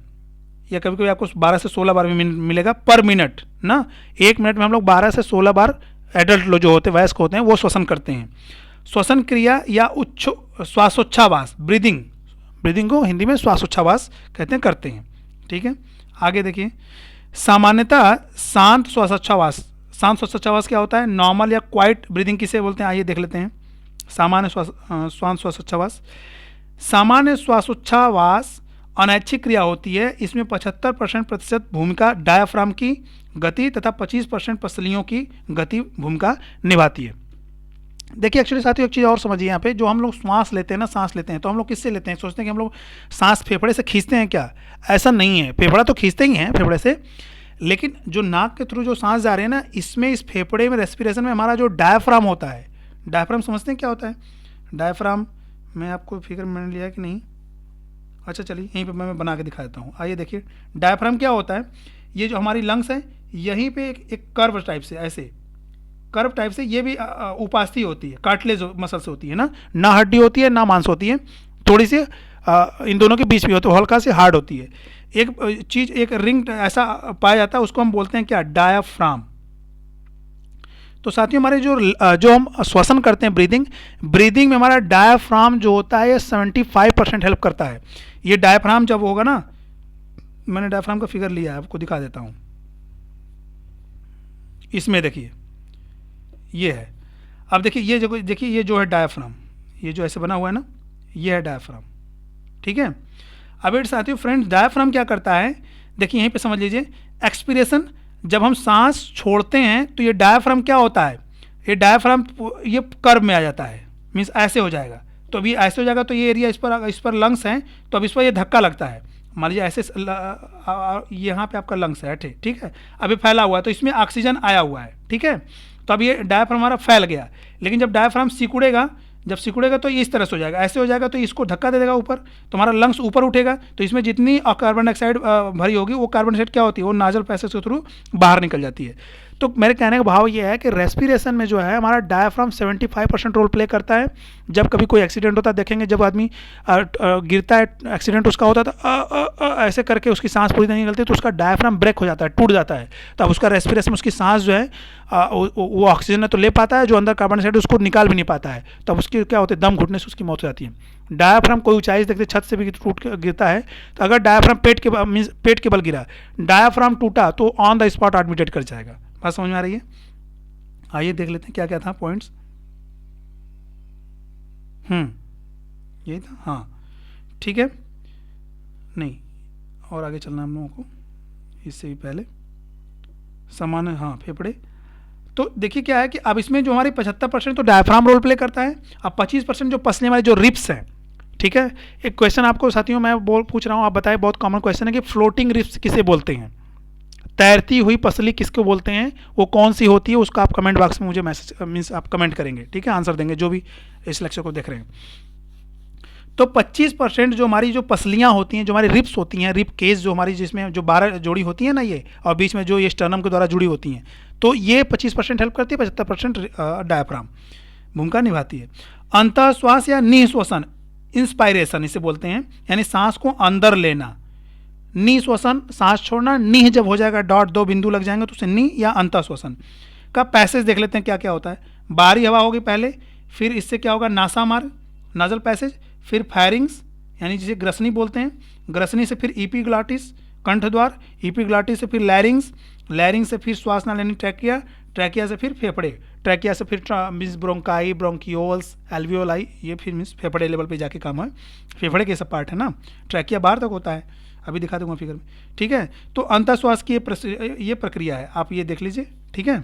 या कभी कभी आपको 12 से 16 बार भी मिलेगा पर मिनट ना, एक मिनट में हम लोग 12 से 16 बार एडल्ट लोग जो होते हैं, वयस्क होते हैं, वो श्वसन करते हैं। श्वसन क्रिया या श्वासोच्छ्वास, ब्रीदिंग, ब्रीदिंग को हिंदी में श्वासोच्छ्वास कहते हैं, करते हैं, ठीक है। आगे देखिए, सामान्यतः शांत श्वासोच्छ्वास, शांत श्वासोच्छ्वास क्या होता है, नॉर्मल या क्वाइट ब्रीदिंग किसे बोलते हैं, आइए देख लेते हैं। सामान्य शांत श्वासोच्छ्वास, सामान्य श्वासोच्छ्वास अनैच्छिक क्रिया होती है, इसमें 75% भूमिका डायाफ्राम की गति तथा 25% पसलियों की गति भूमिका निभाती है। देखिए एक्चुअली साथियों एक चीज़ और समझिए यहाँ पे, जो हम लोग श्वास लेते हैं ना, सांस लेते हैं, तो हम लोग किससे लेते हैं, सोचते हैं कि हम लोग सांस फेफड़े से खींचते हैं, क्या ऐसा नहीं है, फेफड़ा तो खींचते ही हैं फेफड़े से, लेकिन जो नाक के थ्रू जो सांस जा रहे हैं ना, इसमें इस फेफड़े में रेस्पिरेशन में हमारा जो डायाफ्राम होता है, डायाफ्राम समझते हैं क्या होता है, डायाफ्राम मैं आपको फिगर मैंने लिया कि नहीं, अच्छा चलिए यहीं पे मैं बना के दिखा देता हूँ। आइए देखिए डायाफ्राम क्या होता है, ये जो हमारी लंग्स है यहीं पे एक कर्व टाइप से, ऐसे कर्व टाइप से, ये भी उपास्थि होती है, कार्टिलेज मसल से होती है ना हड्डी होती है ना मांस होती है, थोड़ी सी इन दोनों के बीच भी होती है, हल्का से हार्ड होती है। एक चीज़, एक रिंग ऐसा पाया जाता है, उसको हम बोलते हैं क्या, डायाफ्राम। तो साथियों हमारे जो हम श्वसन करते हैं ब्रीदिंग में हमारा डायाफ्राम जो होता है 75% हेल्प करता है। ये डायाफ्राम जब होगा ना, मैंने डायाफ्राम का फिगर लिया है, आपको दिखा देता हूँ, इसमें देखिए ये है। अब देखिए ये जो, देखिए ये जो है डायाफ्राम, ये जो ऐसे बना हुआ है ना, ये है डायाफ्राम, ठीक है। अब इट साथियों फ्रेंड्स, डायाफ्राम क्या करता है, देखिए यहीं पे समझ लीजिए, एक्सपीरेशन, जब हम सांस छोड़ते हैं तो ये डायाफ्राम क्या होता है, ये डायाफ्राम ये कर्व में आ जाता है, मीन्स ऐसे हो जाएगा, तो अभी ऐसे हो जाएगा, तो ये एरिया इस पर लंग्स हैं, तो अब इस पर ये धक्का लगता है, मान लीजिए ऐसे यहाँ पे आपका लंग्स है, ठीक है, अभी फैला हुआ है, तो इसमें ऑक्सीजन आया हुआ है, ठीक है, तो अब ये डायाफ्राम हमारा फैल गया, लेकिन जब डायाफ्राम सिकुड़ेगा, जब सिकुड़ेगा तो ये इस तरह से हो जाएगा, ऐसे हो जाएगा, तो इसको धक्का दे देगा ऊपर, तो हमारा लंग्स ऊपर उठेगा, तो इसमें जितनी कार्बन डाइऑक्साइड भरी होगी, वो कार्बन डाइऑक्साइड क्या होती है, वो नाजल पैसेज के थ्रू बाहर निकल जाती है। तो मेरे कहने का भाव ये है कि रेस्पिरेशन में जो है हमारा डायाफ्राम 75% रोल प्ले करता है। जब कभी कोई एक्सीडेंट होता है, देखेंगे जब आदमी गिरता है, एक्सीडेंट उसका होता है, तो ऐसे करके उसकी सांस पूरी नहीं निकलती, तो उसका डायाफ्राम ब्रेक हो जाता है, टूट जाता है, तो अब उसका रेस्पिरेशन, उसकी सांस जो है वो ऑक्सीजन तो ले पाता है, जो अंदर कार्बन डाइऑक्साइड उसको निकाल भी नहीं पाता है, तो अब उसकी क्या होती है, दम घुटने से उसकी मौत हो जाती है। डायाफ्राम कोई ऊंचाई से देखते छत से भी टूट गिरता है, तो अगर डायाफ्राम पेट के बल गिरा, डायाफ्राम टूटा, तो ऑन द स्पॉट एडमिटेड कर जाएगा। बात समझ में आ रही है? आइए देख लेते हैं क्या क्या था पॉइंट्स। यही था, हाँ ठीक है। नहीं, और आगे चलना हम लोगों को, इससे भी पहले सामान्य, हाँ फेफड़े। तो देखिए क्या है कि अब इसमें जो हमारी 75% तो डायफ्राम रोल प्ले करता है, अब 25% जो पसली हमारी जो रिप्स हैं, ठीक है। एक क्वेश्चन आपको साथियों मैं पूछ रहा हूँ, आप बताएं, बहुत कॉमन क्वेश्चन है कि फ्लोटिंग रिप्स किसे बोलते हैं, तैरती हुई पसली किसको बोलते हैं, वो कौन सी होती है, उसका आप कमेंट बॉक्स में मुझे मैसेज मीन्स आप कमेंट करेंगे, ठीक है, आंसर देंगे जो भी इस लेक्चर को देख रहे हैं। तो 25% जो हमारी जो पसलियाँ होती हैं, जो हमारी रिप्स होती हैं, रिप केस जो हमारी, जिसमें जो 12 जोड़ी होती है ना ये, और बीच में जो ये स्टर्नम के द्वारा जुड़ी होती हैं, तो ये 25% हेल्प करती है, 75% डायफ्राम भूमिका निभाती है। अंतःश्वास या निःश्वसन, इंस्पायरेशन इसे बोलते हैं, यानी सांस को अंदर लेना। निःश्वसन सांस छोड़ना, निह जब हो जाएगा डॉट 2 बिंदु लग जाएंगे तो उसे नि या अंतःश्वसन का पैसेज देख लेते हैं क्या क्या होता है। बाहरी हवा होगी पहले, फिर इससे क्या होगा नासा मार्ग, नाजल पैसेज, फिर फायरिंग्स यानी जिसे ग्रसनी बोलते हैं, ग्रसनी से फिर ईपीग्लॉटिस कंठ द्वार, ईपीग्लॉटिस से फिर लैरिंग्स, लैरिंग्स से फिर श्वास नाली ट्रैकिया, ट्रैकिया से फिर फेफड़े, ट्रैकिया से फिर मीन्स ब्रोंकाई, ब्रोंकियोल्स, एल्वियोलाई, ये फिर मीन्स फेफड़े लेवल पे जाके काम है, फेफड़े के सब पार्ट है ना, ट्रैकिया बाहर तक होता है, अभी दिखा दूंगा फिगर में, ठीक है। तो अंतःश्वास की ये प्रक्रिया है, आप ये देख लीजिए, ठीक है,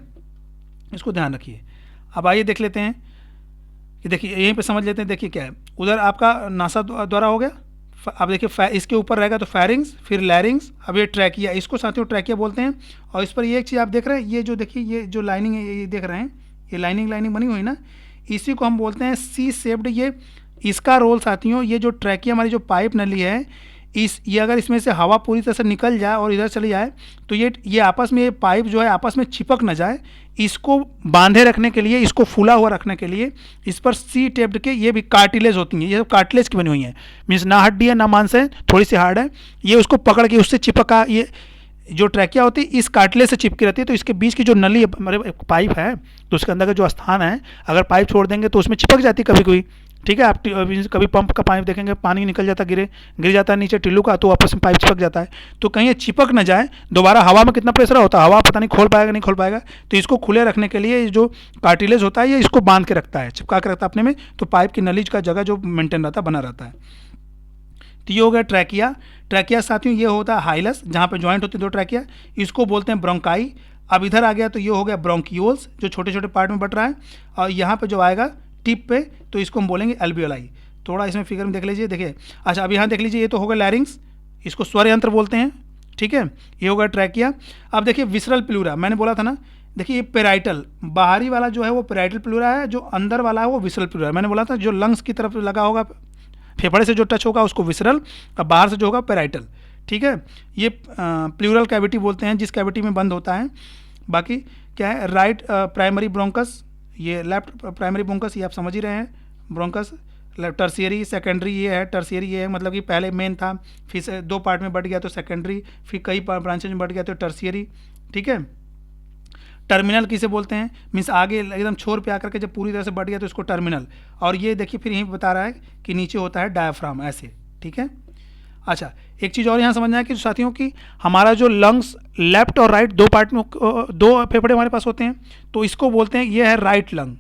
इसको ध्यान रखिए। अब आइए देख लेते हैं कि देखिए यहीं पे समझ लेते हैं, देखिए क्या है, उधर आपका नासा द्वारा हो गया, अब देखिए इसके ऊपर रहेगा तो फेरिंग्स, फिर लैरिंग्स, अब ये ट्रैकिया, इसको साथियों ट्रैकिया बोलते हैं। और इस पर ये एक चीज़ आप देख रहे हैं, ये जो देखिए ये जो लाइनिंग है ये देख रहे हैं, ये लाइनिंग बनी हुई ना, इसी को हम बोलते हैं सी शेप्ड। ये इसका रोल साथियों, ये जो ट्रैकिया हमारी जो पाइप नली है, ये अगर इसमें से हवा पूरी तरह से निकल जाए और इधर चली जाए तो ये आपस में, ये पाइप जो है आपस में चिपक न जाए, इसको बांधे रखने के लिए, इसको फूला हुआ रखने के लिए इस पर सी टेप्ड के, ये भी कार्टिलेज होती हैं, ये सब कार्टिलेज की बनी हुई हैं, मीन्स ना हड्डी है ना मांस है, थोड़ी सी हार्ड है, ये उसको पकड़ के उससे चिपका, ये जो ट्रैकिया होती है इस कार्टिलेज से चिपकी रहती है, तो इसके बीच की जो नली हमारे पाइप है तो उसके अंदर का जो स्थान है, अगर पाइप छोड़ देंगे तो उसमें चिपक जाती है कभी कोई, ठीक है। आप कभी पंप का पाइप देखेंगे, पानी निकल जाता, गिर जाता है नीचे टिल्लू का, तो आपस में पाइप चिपक जाता है, तो कहीं ये चिपक ना जाए, दोबारा हवा में कितना प्रेशर होता है, हवा पता नहीं खोल पाएगा नहीं खोल पाएगा, तो इसको खुले रखने के लिए जो कार्टिलेज होता है ये इसको बांध के रखता है, चिपका के रखता है अपने में, तो पाइप की नलीज का जगह जो मेंटेन रहता है, बना रहता है। तो ये हो गया ट्रैकिया। ट्रैकिया साथियों ये होता है हाइलस, जहाँ पे ज्वाइंट होती है दो ट्रैकिया, इसको बोलते हैं ब्रोंकाई। अब इधर आ गया तो ये हो गया ब्रोंकियोल्स, जो छोटे छोटे पार्ट में बट रहा है, और यहाँ पे जो आएगा टिप पे तो इसको हम बोलेंगे एल्वियोलाई। थोड़ा इसमें फिगर में देख लीजिए, देखिए, अच्छा अब यहाँ देख लीजिए, ये तो होगा लैरिंग्स, इसको स्वर यंत्र बोलते हैं, ठीक है, ये होगा ट्रैकिया। अब देखिए विसरल प्लूरा, मैंने बोला था ना, देखिए ये पेराइटल, बाहरी वाला जो है वो पेराइटल प्लूरा है, जो अंदर वाला है वो विसरल प्लूरा है। मैंने बोला था जो लंग्स की तरफ लगा होगा, फेफड़े से जो टच होगा उसको विसरल, और बाहर से जो होगा पेराइटल, ठीक है। ये प्लूरल कैविटी बोलते हैं जिस कैविटी में बंद होता है। बाकी क्या है, राइट प्राइमरी ब्रोंकस, ये लेफ्ट प्राइमरी ब्रोंकस, ये आप समझ ही रहे हैं, ब्रोंकस टर्सियरी सेकेंडरी ये है, टर्सियरी ये है, मतलब कि पहले मेन था, फिर से दो पार्ट में बढ़ गया तो सेकेंडरी, फिर कई ब्रांचेज में बढ़ गया तो टर्सियरी, ठीक है। टर्मिनल किसे बोलते हैं, मीन्स आगे एकदम छोर पे आकर के जब पूरी तरह से बढ़ गया तो इसको टर्मिनल। और ये देखिए फिर यहीं बता रहा है कि नीचे होता है डायफ्राम, ऐसे, ठीक है। अच्छा एक चीज़ और यहाँ समझना है कि साथियों की हमारा जो लंग्स लेफ्ट और राइट दो पार्ट में, दो फेफड़े हमारे पास होते हैं, तो इसको बोलते हैं, ये है राइट लंग,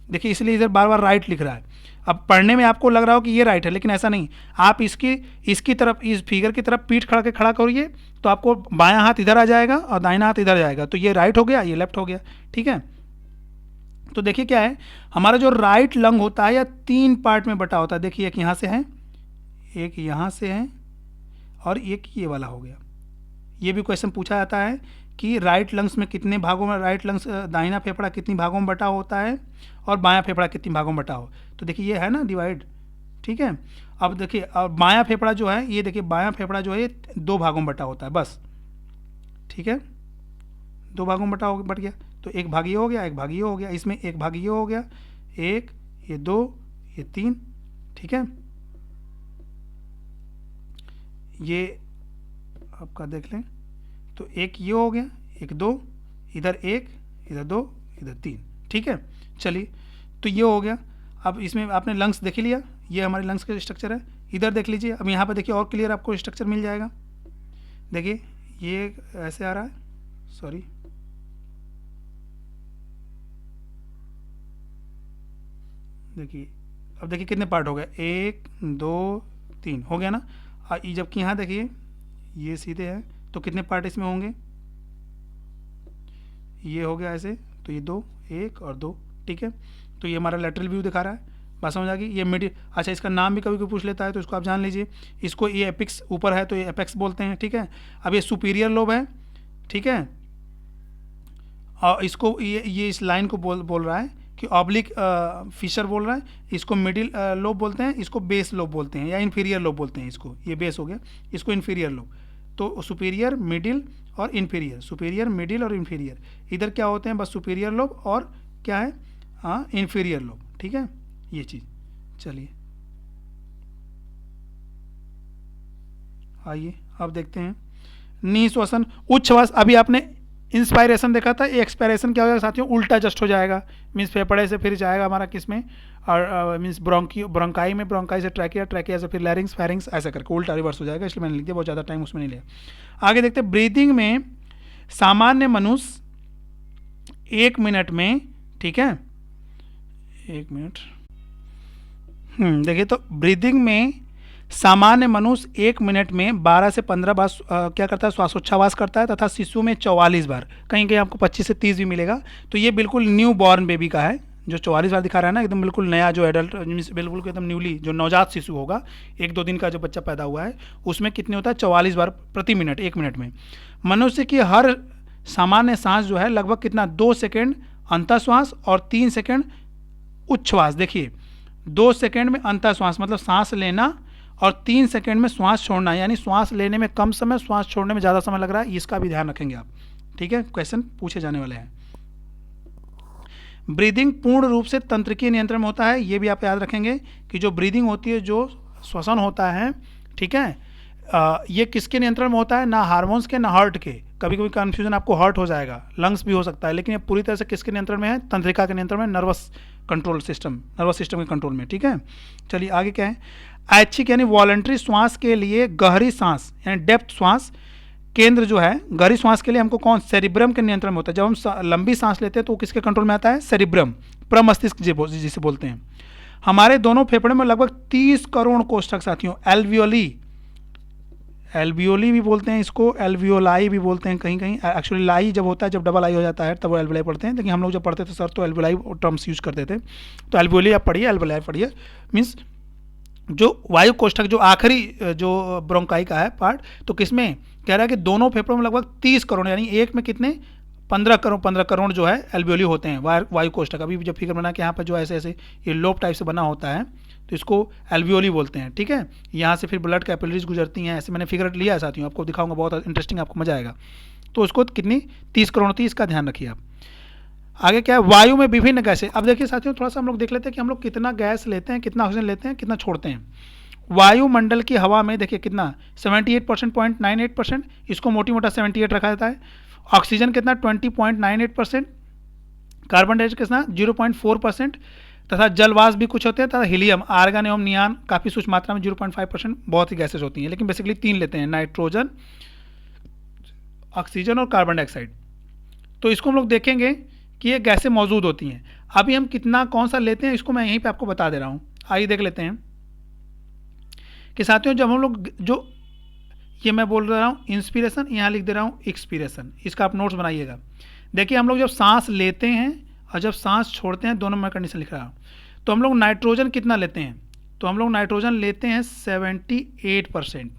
देखिए इसलिए इधर बार बार राइट लिख रहा है। अब पढ़ने में आपको लग रहा हो कि ये राइट है, लेकिन ऐसा नहीं, आप इसकी तरफ, इस फिगर की तरफ पीठ खड़ा करिए तो आपको बायां हाथ इधर आ जाएगा और दाहिना हाथ इधर जाएगा, तो ये राइट हो गया, ये लेफ्ट हो गया, ठीक है। तो देखिए क्या है, हमारा जो राइट लंग होता है या तीन पार्ट में बटा होता है, देखिए एक यहाँ से है, एक यहाँ से है, और एक ये वाला हो गया। ये भी क्वेश्चन पूछा जाता है कि राइट लंग्स में कितने भागों में, राइट लंग्स दाहिना फेफड़ा कितनी भागों में बटा होता है और बायां फेफड़ा कितनी भागों में बटा हो, तो देखिए ये है ना डिवाइड, ठीक है। अब देखिए, अब बायां फेफड़ा जो है, ये देखिए बायां फेफड़ा जो है ये दो भागों में बटा होता है बस, ठीक है, दो भागों में बट गया, तो एक भाग ये हो गया, एक भाग ये हो गया, इसमें एक भाग ये हो गया, एक, ये दो, ये तीन, ठीक है। ये आपका देख लें तो एक ये हो गया, एक दो, इधर एक, इधर दो, इधर तीन, ठीक है। चलिए तो ये हो गया। अब इसमें आपने लंग्स देख लिया, ये हमारे लंग्स का स्ट्रक्चर है, इधर देख लीजिए। अब यहाँ पर देखिए और क्लियर आपको स्ट्रक्चर मिल जाएगा, देखिए ये ऐसे आ रहा है, सॉरी देखिए अब देखिए कितने पार्ट हो गए, 1 2 3 हो गया ना। जबकि यहाँ देखिए ये सीधे है, तो कितने पार्ट इसमें होंगे, ये हो गया ऐसे, तो ये 2, 1 और 2, ठीक है। तो ये हमारा लेटरल व्यू दिखा रहा है, बात समझ आ गई। ये मिडिल, अच्छा इसका नाम भी कभी कोई पूछ लेता है तो इसको आप जान लीजिए, इसको ये एपिक्स ऊपर है तो ये एपेक्स बोलते हैं, ठीक है। अब ये सुपीरियर लोब है, ठीक है, और इसको ये इस लाइन को बोल रहा है कि ऑब्लिक फिशर बोल रहा है, इसको मिडिल लोब बोलते हैं, इसको बेस लोब बोलते हैं या इन्फीरियर लोब बोलते हैं, इसको ये बेस हो गया, इसको इन्फीरियर लोब। तो सुपीरियर, मिडिल और इन्फीरियर, सुपीरियर, मिडिल और इन्फीरियर, इधर क्या होते हैं, बस सुपीरियर लोब और क्या है, हाँ इन्फीरियर लोब, ठीक है, ये चीज़। चलिए आइए अब देखते हैं निश्वासन, उच्छ्वास। अभी आपने इंस्पायरेशन देखा था, एक्सपायरेशन क्या हो जाएगा साथियों, उल्टा जस्ट हो जाएगा, मीन्स फेफड़े से फिर जाएगा हमारा किस में, और मीन्स ब्रोंकाई में, ब्रोंकाई से ट्रैकिया, ट्रैकिया से फिर लैरिंग्स, फैरिंग्स, ऐसा करके उल्टा रिवर्स हो जाएगा, इसलिए मैंने लिख दिया, बहुत ज़्यादा टाइम उसमें नहीं लिया। आगे देखते हैं, ब्रीदिंग में सामान्य मनुष्य 1 मिनट में, ठीक है, 1 मिनट, देखिए तो ब्रीदिंग में सामान्य मनुष्य 1 मिनट में 12 से 15 बार क्या करता है, श्वासोच्छ्वास करता है, तथा शिशु में 44 बार, कहीं कहीं आपको 25 से 30 भी मिलेगा। तो ये बिल्कुल न्यू बॉर्न बेबी का है, जो 44 बार दिखा रहा है ना, एकदम बिल्कुल नया, जो एडल्ट, बिल्कुल एकदम न्यूली, जो नवजात शिशु होगा, 1-2 दिन का जो बच्चा पैदा हुआ है, उसमें कितने होता है, 44 बार प्रति मिनट, 1 मिनट में। मनुष्य की हर सामान्य सांस जो है लगभग कितना, 2 सेकेंड अंतःश्वास और 3 सेकेंड उच्छ्वास। देखिए 2 सेकेंड में अंतःश्वास मतलब सांस लेना, और 3 सेकेंड में श्वास छोड़ना, यानी श्वास लेने में कम समय, श्वास छोड़ने में ज़्यादा समय लग रहा है, इसका भी ध्यान रखेंगे आप, ठीक है, क्वेश्चन पूछे जाने वाले हैं। ब्रीदिंग पूर्ण रूप से तंत्रिकीय नियंत्रण में होता है, ये भी आप याद रखेंगे कि जो ब्रीदिंग होती है, जो श्वसन होता है, ठीक है, ये किसके नियंत्रण में होता है, ना हार्मोन्स के ना हार्ट के। कभी कभी कन्फ्यूजन आपको हार्ट हो जाएगा, लंग्स भी हो सकता है, लेकिन ये पूरी तरह से किसके नियंत्रण में है, तंत्रिका के नियंत्रण में, nervous control system, nervous system के कंट्रोल में, ठीक है। चलिए आगे क्या है, ऐच्छिक यानी वॉलंटरी श्वास के लिए गहरी सांस यानी डेप्थ श्वास केंद्र जो है, गहरी श्वास के लिए हमको कौन, सेरिब्रम के नियंत्रण में होता है। जब हम लंबी सांस लेते हैं तो किसके कंट्रोल में आता है, सेरिब्रम, प्रमस्तिष्क जिसे बोलते हैं। हमारे दोनों फेफड़े में लगभग 30 करोड़ कोष्ठक साथियों, एल्वियोली, एल्वियोली भी बोलते हैं इसको, एल्वियोलाई भी बोलते हैं कहीं कहीं, एक्चुअली लाई जब होता है, जब डबल आई हो जाता है तब वो एल्वियोलाई पढ़ते हैं, लेकिन हम लोग जब पढ़ते थे सर तो एल्वियोलाई टर्म्स यूज करते थे। तो एल्वियोली आप पढ़िए, एल्वियोलाई पढ़िए, मीन्स जो वायु कोष्ठक, जो आखिरी जो ब्रोंकाई का है पार्ट, तो किसमें कह रहा है कि दोनों फेफड़ों में लगभग 30 करोड़, यानी एक में कितने, 15 करोड़ जो है एल्वियोली होते हैं, वायु कोष्ठक। अभी जब फिगर बना के यहाँ पर जो ऐसे ऐसे ये लोब टाइप से बना होता है, तो इसको एल्वियोली बोलते हैं, ठीक है। यहाँ से फिर ब्लड कैपिलरीज गुजरती हैं, ऐसे मैंने फिगर लिया है साथियों, आपको दिखाऊंगा, बहुत इंटरेस्टिंग, आपको मजा आएगा। तो उसको कितनी, 30 करोड़ होती है, इसका ध्यान रखिए आप। आगे क्या है, वायु में विभिन्न गैसें। अब देखिए साथियों, थोड़ा सा हम लोग देख लेते हैं कि हम लोग कितना गैस लेते हैं, कितना ऑक्सीजन लेते हैं, कितना छोड़ते हैं। वायुमंडल की हवा में देखिए कितना, 78%, 0.98%, इसको मोटी मोटा 78 रखा जाता है। ऑक्सीजन कितना, 20.98%, कार्बन डाइऑक्साइड कितना, 0.4%, तथा जलवाष्प भी कुछ होते हैं, तथा हीलियम, आर्गन एवं नियान काफ़ी सूक्ष्म मात्रा में 0.5%, बहुत ही गैसेज होती हैं, लेकिन बेसिकली 3 लेते हैं, नाइट्रोजन, ऑक्सीजन और कार्बन डाइऑक्साइड। तो इसको हम लोग देखेंगे कि ये गैसें मौजूद होती हैं। अभी हम कितना कौन सा लेते हैं, इसको मैं यहीं पे आपको बता दे रहा हूँ। आइए देख लेते हैं कि साथियों, जब हम लोग, जो ये मैं बोल रहा हूँ इंस्पिरेशन, यहाँ लिख दे रहा हूँ एक्सपीरेशन, इसका आप नोट्स बनाइएगा। देखिए हम लोग जब सांस लेते हैं और जब सांस छोड़ते हैं, दोनों में कंडीशन लिख रहा हूँ। तो हम लोग नाइट्रोजन कितना लेते हैं, तो हम लोग नाइट्रोजन लेते हैं 78%।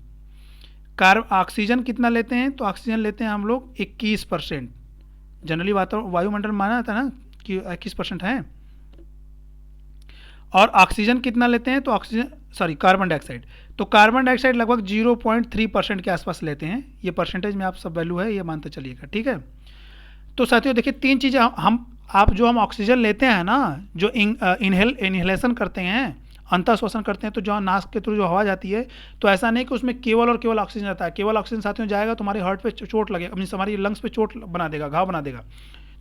ऑक्सीजन कितना लेते हैं, तो ऑक्सीजन लेते हैं हम लोग 21%। जनरली वायुमंडल माना था ना कि 21% है। और ऑक्सीजन कितना लेते हैं, तो ऑक्सीजन, सॉरी, कार्बन डाइऑक्साइड, तो कार्बन डाइऑक्साइड लगभग 0.3% के आसपास लेते हैं। ये परसेंटेज में आप सब वैल्यू है, ये मानते चलिएगा, ठीक है। तो साथियों देखिए 3 चीज़ें हम ऑक्सीजन लेते हैं ना, जो इनहेलेशन करते हैं, अंतःश्वसन करते हैं, तो जो नाक के थ्रू जो हवा जाती है, तो ऐसा नहीं कि उसमें केवल और केवल ऑक्सीजन जाता है। केवल ऑक्सीजन साथियों जाएगा तो हमारे हार्ट पे चोट लगेगा, मीन्स हमारी लंग्स पे चोट बना देगा, घाव बना देगा।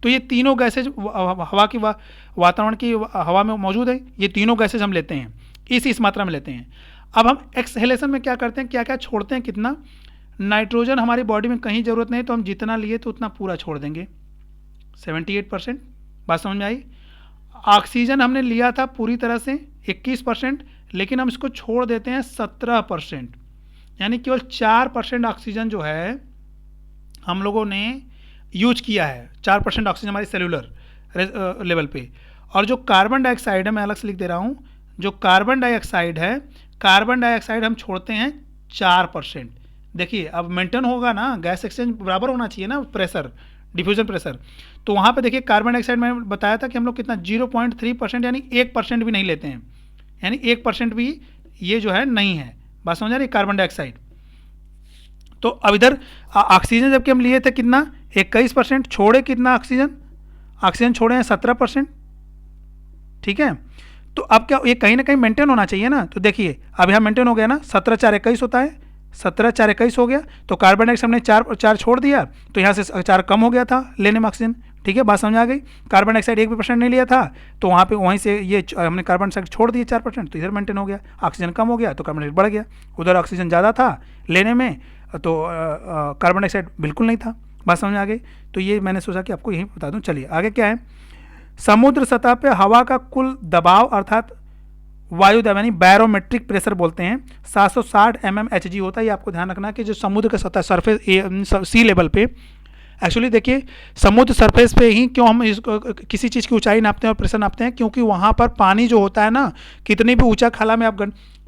तो ये तीनों गैसेज हवा की वातावरण की हवा में मौजूद है, ये तीनों गैसेज हम लेते हैं, इस मात्रा में लेते हैं। अब हम एक्सहेलेशन में क्या करते हैं, क्या क्या छोड़ते हैं, कितना, नाइट्रोजन हमारी बॉडी में कहीं ज़रूरत नहीं, तो हम जितना लिए तो उतना पूरा छोड़ देंगे, 78%, बात समझ में आई। ऑक्सीजन हमने लिया था पूरी तरह से 21%, लेकिन हम इसको छोड़ देते हैं 17%, यानी केवल 4% ऑक्सीजन जो है हम लोगों ने यूज किया है, 4% ऑक्सीजन हमारी सेलुलर लेवल पे। और जो कार्बन डाइऑक्साइड है, मैं अलग से लिख दे रहा हूँ, जो कार्बन डाइऑक्साइड है, कार्बन डाइऑक्साइड हम छोड़ते हैं 4%। देखिए अब मेंटेन होगा ना, गैस एक्सचेंज बराबर होना चाहिए ना, प्रेशर, डिफ्यूजन प्रेशर। तो वहाँ पे देखिए कार्बन डाइऑक्साइड मैंने बताया था कि हम लोग कितना 0.3% यानी 1% भी नहीं लेते हैं, यानी 1% भी ये जो है नहीं है। बात समझ आ रही, कार्बन डाइऑक्साइड। तो अब इधर ऑक्सीजन जबकि हम लिए थे कितना 21%, छोड़े कितना ऑक्सीजन, ऑक्सीजन छोड़े हैं 17%, ठीक है। तो अब क्या ये कहीं ना कहीं मेंटेन होना चाहिए ना, तो देखिए अब यहाँ मेंटेन हो गया ना, 17 4 21 होता है, 17 4 21 हो गया। तो कार्बन डाइऑक्साइड हमने 4 छोड़ दिया, तो यहाँ से 4 कम हो गया था लेने में ऑक्सीजन, ठीक है, बात समझ आ गई। कार्बन डाइऑक्साइड 1% नहीं लिया था, तो वहाँ पे वहीं से ये हमने कार्बन डाइऑक्साइड छोड़ दिए 4%, तो इधर मेंटेन हो गया। ऑक्सीजन कम हो गया तो कार्बन डाइऑक्साइड बढ़ गया, उधर ऑक्सीजन ज़्यादा था लेने में, तो कार्बन डाइऑक्साइड बिल्कुल नहीं था। बात समझ आ गई। तो ये मैंने सोचा कि आपको यही बता दूँ। चलिए आगे क्या है, समुद्र सतह पे हवा का कुल दबाव अर्थात वायु दबाव यानी बैरोमेट्रिक प्रेशर बोलते हैं 760 mmHg होता है। ये आपको ध्यान रखना कि जो समुद्र का सतह सरफेस सी लेवल पे, एक्चुअली देखिए समुद्र सरफेस पे ही क्यों हम इसको किसी चीज़ की ऊंचाई नापते हैं और प्रेशर नापते हैं, क्योंकि वहाँ पर पानी जो होता है ना, कितनी भी ऊंचा खाला में आप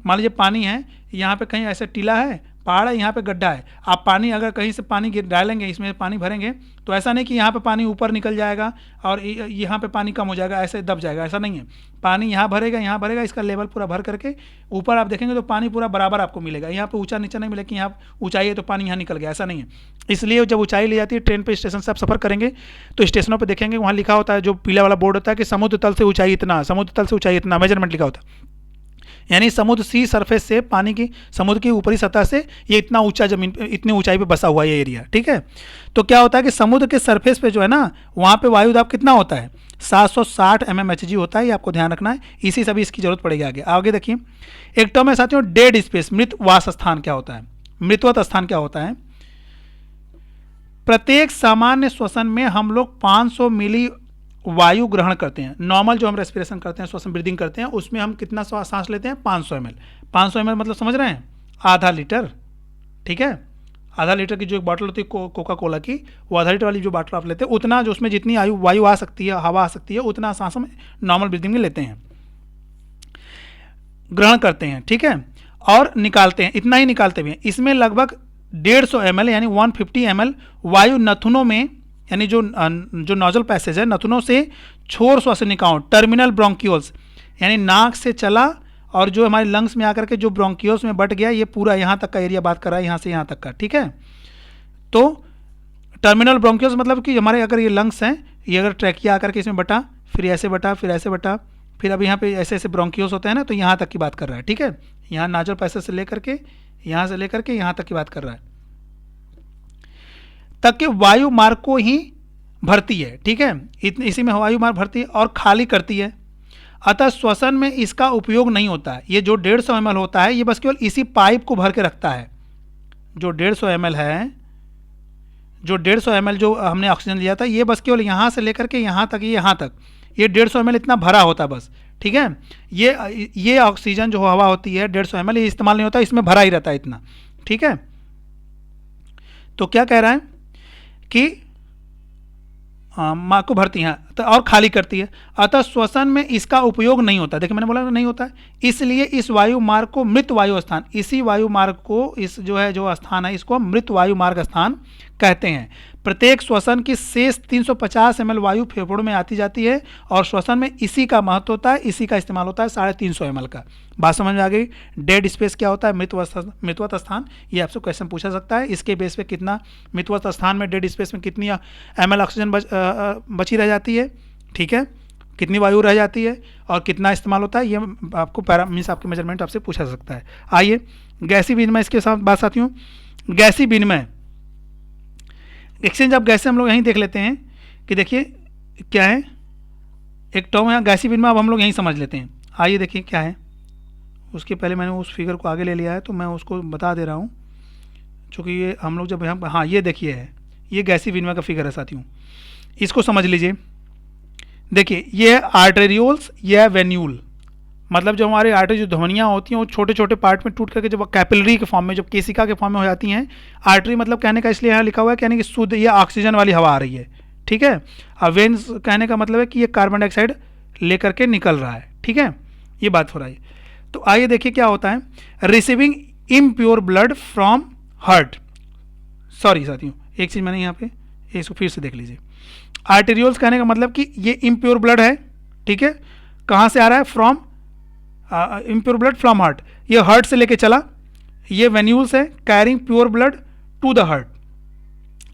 मान लीजिए पानी है, यहाँ पे कहीं ऐसा टीला है, पहाड़ है, यहाँ पे गड्ढा है, आप पानी अगर कहीं से पानी डालेंगे, इसमें पानी भरेंगे, तो ऐसा नहीं कि यहाँ पे पानी ऊपर निकल जाएगा और यहाँ पे पानी कम हो जाएगा, ऐसे दब जाएगा, ऐसा नहीं है। पानी यहाँ भरेगा, इसका लेवल पूरा भर करके ऊपर आप देखेंगे तो पानी पूरा बराबर आपको मिलेगा। यहाँ पे ऊंचा नीचा नहीं मिलेगा कि यहाँ ऊंचाई है तो पानी यहाँ निकल गया, ऐसा नहीं है। इसलिए जब ऊंचाई ली जाती है, ट्रेन पे स्टेशन से आप सफर करेंगे तो स्टेशनों पर देखेंगे वहाँ लिखा होता है, जो पीला वाला बोर्ड होता है कि समुद्र तल से ऊंचाई इतना, समुद्र तल से ऊंचाई इतना, मेजरमेंट लिखा होता है। यानी समुद्र सी सरफेस से, पानी की समुद्र की ऊपरी सतह से ये इतना ऊंचा जमीन पे, इतनी ऊंचाई पे बसा हुआ ये एरिया, ठीक है। तो क्या होता है कि समुद्र के सरफेस पे जो है ना, वहाँ पे वायु दाब कितना होता है 760 mmHg होता है। ये आपको ध्यान रखना है, इसी से भी इसकी जरूरत पड़ेगी आगे। आगे देखिए एक टर्म है साथियों, डेड स्पेस, मृत वास स्थान क्या होता है, मृतवत स्थान क्या होता है। प्रत्येक सामान्य श्वसन में हम लोग 500 मिली वायु ग्रहण करते हैं। नॉर्मल जो हम रेस्पिरेशन करते हैं, श्वसन ब्रीदिंग करते हैं, उसमें हम कितना सांस लेते हैं 500 ml। 500 ml मतलब समझ रहे हैं, आधा लीटर, ठीक है। आधा लीटर की जो एक बॉटल होती है कोका कोला की, वो आधा लीटर वाली जो बॉटल आप लेते हैं, उतना जो उसमें जितनी वायु आ सकती है, हवा आ सकती है, उतना सांस हम नॉर्मल ब्रीदिंग में लेते हैं, ग्रहण करते हैं, ठीक है, और निकालते हैं, इतना ही निकालते भी हैं। इसमें लगभग 150 ml यानी 150 ml वायु नथुनों में, यानी जो नोजल पैसेज है, नथुनों से छोर श्वसनिकाओं, टर्मिनल ब्रोंकियोल्स, यानी नाक से चला और जो हमारे लंग्स में आकर के जो ब्रोंकियोल्स में बट गया, ये पूरा यहाँ तक का एरिया बात कर रहा है, यहाँ से यहाँ तक का, ठीक है। तो टर्मिनल ब्रोंकियोल्स मतलब कि हमारे अगर ये लंग्स हैं, ये अगर ट्रैकिया आकर के इसमें बटा, फिर ऐसे बटा, फिर ऐसे बटा, फिर अब यहाँ पे ऐसे ऐसे ब्रोंकियोल्स होते हैं ना, तो यहाँ तक की बात कर रहा है, ठीक है। यहाँ नाजल पैसेज से लेकर के, यहाँ से लेकर के यहाँ तक की बात कर रहा है, तक के वायु मार्ग को ही भरती है, ठीक है। इसी में वायु मार्ग भरती है और खाली करती है। अतः श्वसन में इसका उपयोग नहीं होता है। ये जो 150 ml होता है, ये बस केवल इसी पाइप को भर के रखता है। जो 150 ml है, जो 150 ml जो हमने ऑक्सीजन लिया था, ये बस केवल यहाँ से लेकर के यहाँ तक, ये 150 ml इतना भरा होता है बस, ठीक है। ये ऑक्सीजन जो हवा होती है 150 ml, ये इस्तेमाल नहीं होता, इसमें भरा ही रहता है इतना, ठीक है। तो क्या कह रहा है कि माँ को भरती है तो और खाली करती है। अतः श्वसन में इसका उपयोग नहीं होता। देखिए मैंने बोला नहीं होता है, इसलिए इस वायु मार्ग को मृत वायु स्थान, इसी वायु मार्ग को, इस जो है जो स्थान है, इसको मृत वायु मार्ग स्थान कहते हैं। प्रत्येक श्वसन की शेष 350 ml वायु फेफड़ों में आती जाती है और श्वसन में इसी का महत्व होता है, इसी का इस्तेमाल होता है 350 ml का। बात समझ में आ गई। डेड स्पेस क्या होता है, मृतवत स्थान, ये आपसे क्वेश्चन पूछा सकता है। इसके बेस पे कितना मृतवत स्थान में, डेड स्पेस में कितनी ml ऑक्सीजन बची रह जाती है, ठीक है, कितनी वायु रह जाती है और कितना इस्तेमाल होता है, ये आपको मीन्स आपके मेजरमेंट आपसे पूछा सकता है। आइए गैसीय विनिमय इसके साथ बात साथियों, गैसीय विनिमय, एक्सचेंज ऑफ गैसें हम लोग यहीं देख लेते हैं कि देखिए क्या है, एक टर्म है गैसीय विनिमय, अब हम लोग यहीं समझ लेते हैं। आइए देखिए क्या है, उसके पहले मैंने उस फिगर को आगे ले लिया है तो मैं उसको बता दे रहा हूँ, चूँकि ये हम लोग जब यहाँ, हाँ ये देखिए है, ये गैसीय विनिमय का फिगर है साथियों, इसको समझ लीजिए। देखिए ये है आर्टेरियोल्स, ये है वेन्यूल, मतलब जो हमारे आर्टरी जो धमनियाँ होती हैं वो छोटे छोटे पार्ट में टूट करके जब कैपिलरी के फॉर्म में, जब केसिका के फॉर्म में हो जाती हैं। आर्टरी मतलब कहने का इसलिए यहाँ लिखा हुआ है, कहने कि शुद्ध ये ऑक्सीजन वाली हवा आ रही है, ठीक है। अब वेन्स कहने का मतलब है कि ये कार्बन डाइऑक्साइड लेकर के निकल रहा है, ठीक है, ये बात हो रही है। तो आइए देखिए क्या होता है, receiving impure blood from heart. Sorry साथियों, एक चीज़ मैंने यहाँ पे इसको फिर से देख लीजिए। आर्टेरियोल्स कहने का मतलब कि ये इम्प्योर ब्लड है, ठीक है, कहाँ से आ रहा है, from impure blood from heart, ये हार्ट से लेके चला, ये वेन्यूल्स है carrying pure blood to the heart.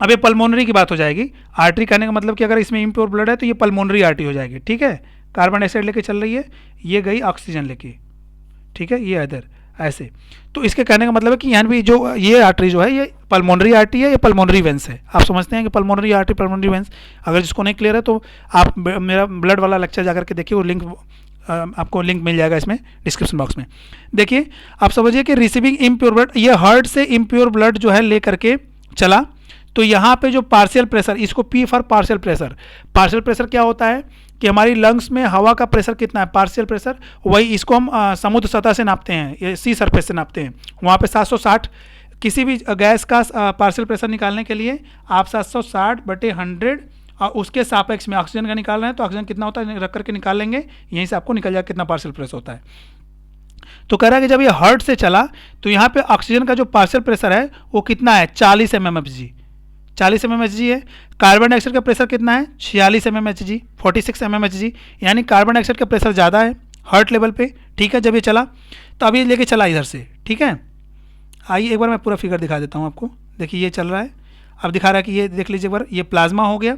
अब ये पल्मोनरी की बात हो जाएगी। आर्टरी कहने का मतलब कि अगर इसमें इम्प्योर ब्लड है तो ये पल्मोनरी आर्टरी हो जाएगी, ठीक है। कार्बन डाइऑक्साइड लेके चल रही है, ये गई ऑक्सीजन लेके, ठीक है, ये इधर ऐसे। तो इसके कहने का मतलब है कि यहाँ भी जो ये आर्टरी जो है ये पल्मोनरी आर्टरी है, ये पल्मोनरी वेंस है। आप समझते हैं कि पल्मोनरी आर्टरी पल्मोनरी वेंस, अगर जिसको नहीं क्लियर है तो आप मेरा ब्लड वाला लेक्चर जाकर के देखिए, वो लिंक आपको लिंक मिल जाएगा इसमें डिस्क्रिप्शन बॉक्स में। देखिए आप समझिए कि रिसीविंग इम्प्योर ब्लड, ये हार्ट से इम्प्योर ब्लड जो है ले करके चला, तो यहाँ पे जो पार्शियल प्रेशर, इसको P for partial pressure. Partial pressure क्या होता है कि हमारी लंग्स में हवा का प्रेशर कितना है, पार्शियल प्रेशर, वही इसको हम समुद्र सतह से नापते हैं, ये सी सरफेस से नापते हैं। वहाँ पे 760, किसी भी गैस का पार्शियल प्रेशर निकालने के लिए आप 760/100 और उसके सापेक्ष में ऑक्सीजन का निकाल रहे हैं, तो ऑक्सीजन कितना होता है रख करके निकाल लेंगे, यहीं से आपको निकल जाएगा कितना पार्शियल प्रेशर होता है। तो कह रहा है कि जब ये हार्ट से चला तो यहाँ पे ऑक्सीजन का जो पार्शियल प्रेशर है वो कितना है, 40 mmHg, 40 mmHg है। कार्बन डाइऑक्साइड का प्रेशर कितना है, 46 mmHg, 46 mmHg, यानी कार्बन डाइऑक्साइड का प्रेशर ज़्यादा है हार्ट लेवल पे, ठीक है। जब ये चला तो अभी लेके चला इधर से, ठीक है। आइए एक बार मैं पूरा फिगर दिखा देता हूँ आपको। देखिए ये चल रहा है, अब दिखा रहा है कि ये देख लीजिए एक बार, ये प्लाज्मा हो गया,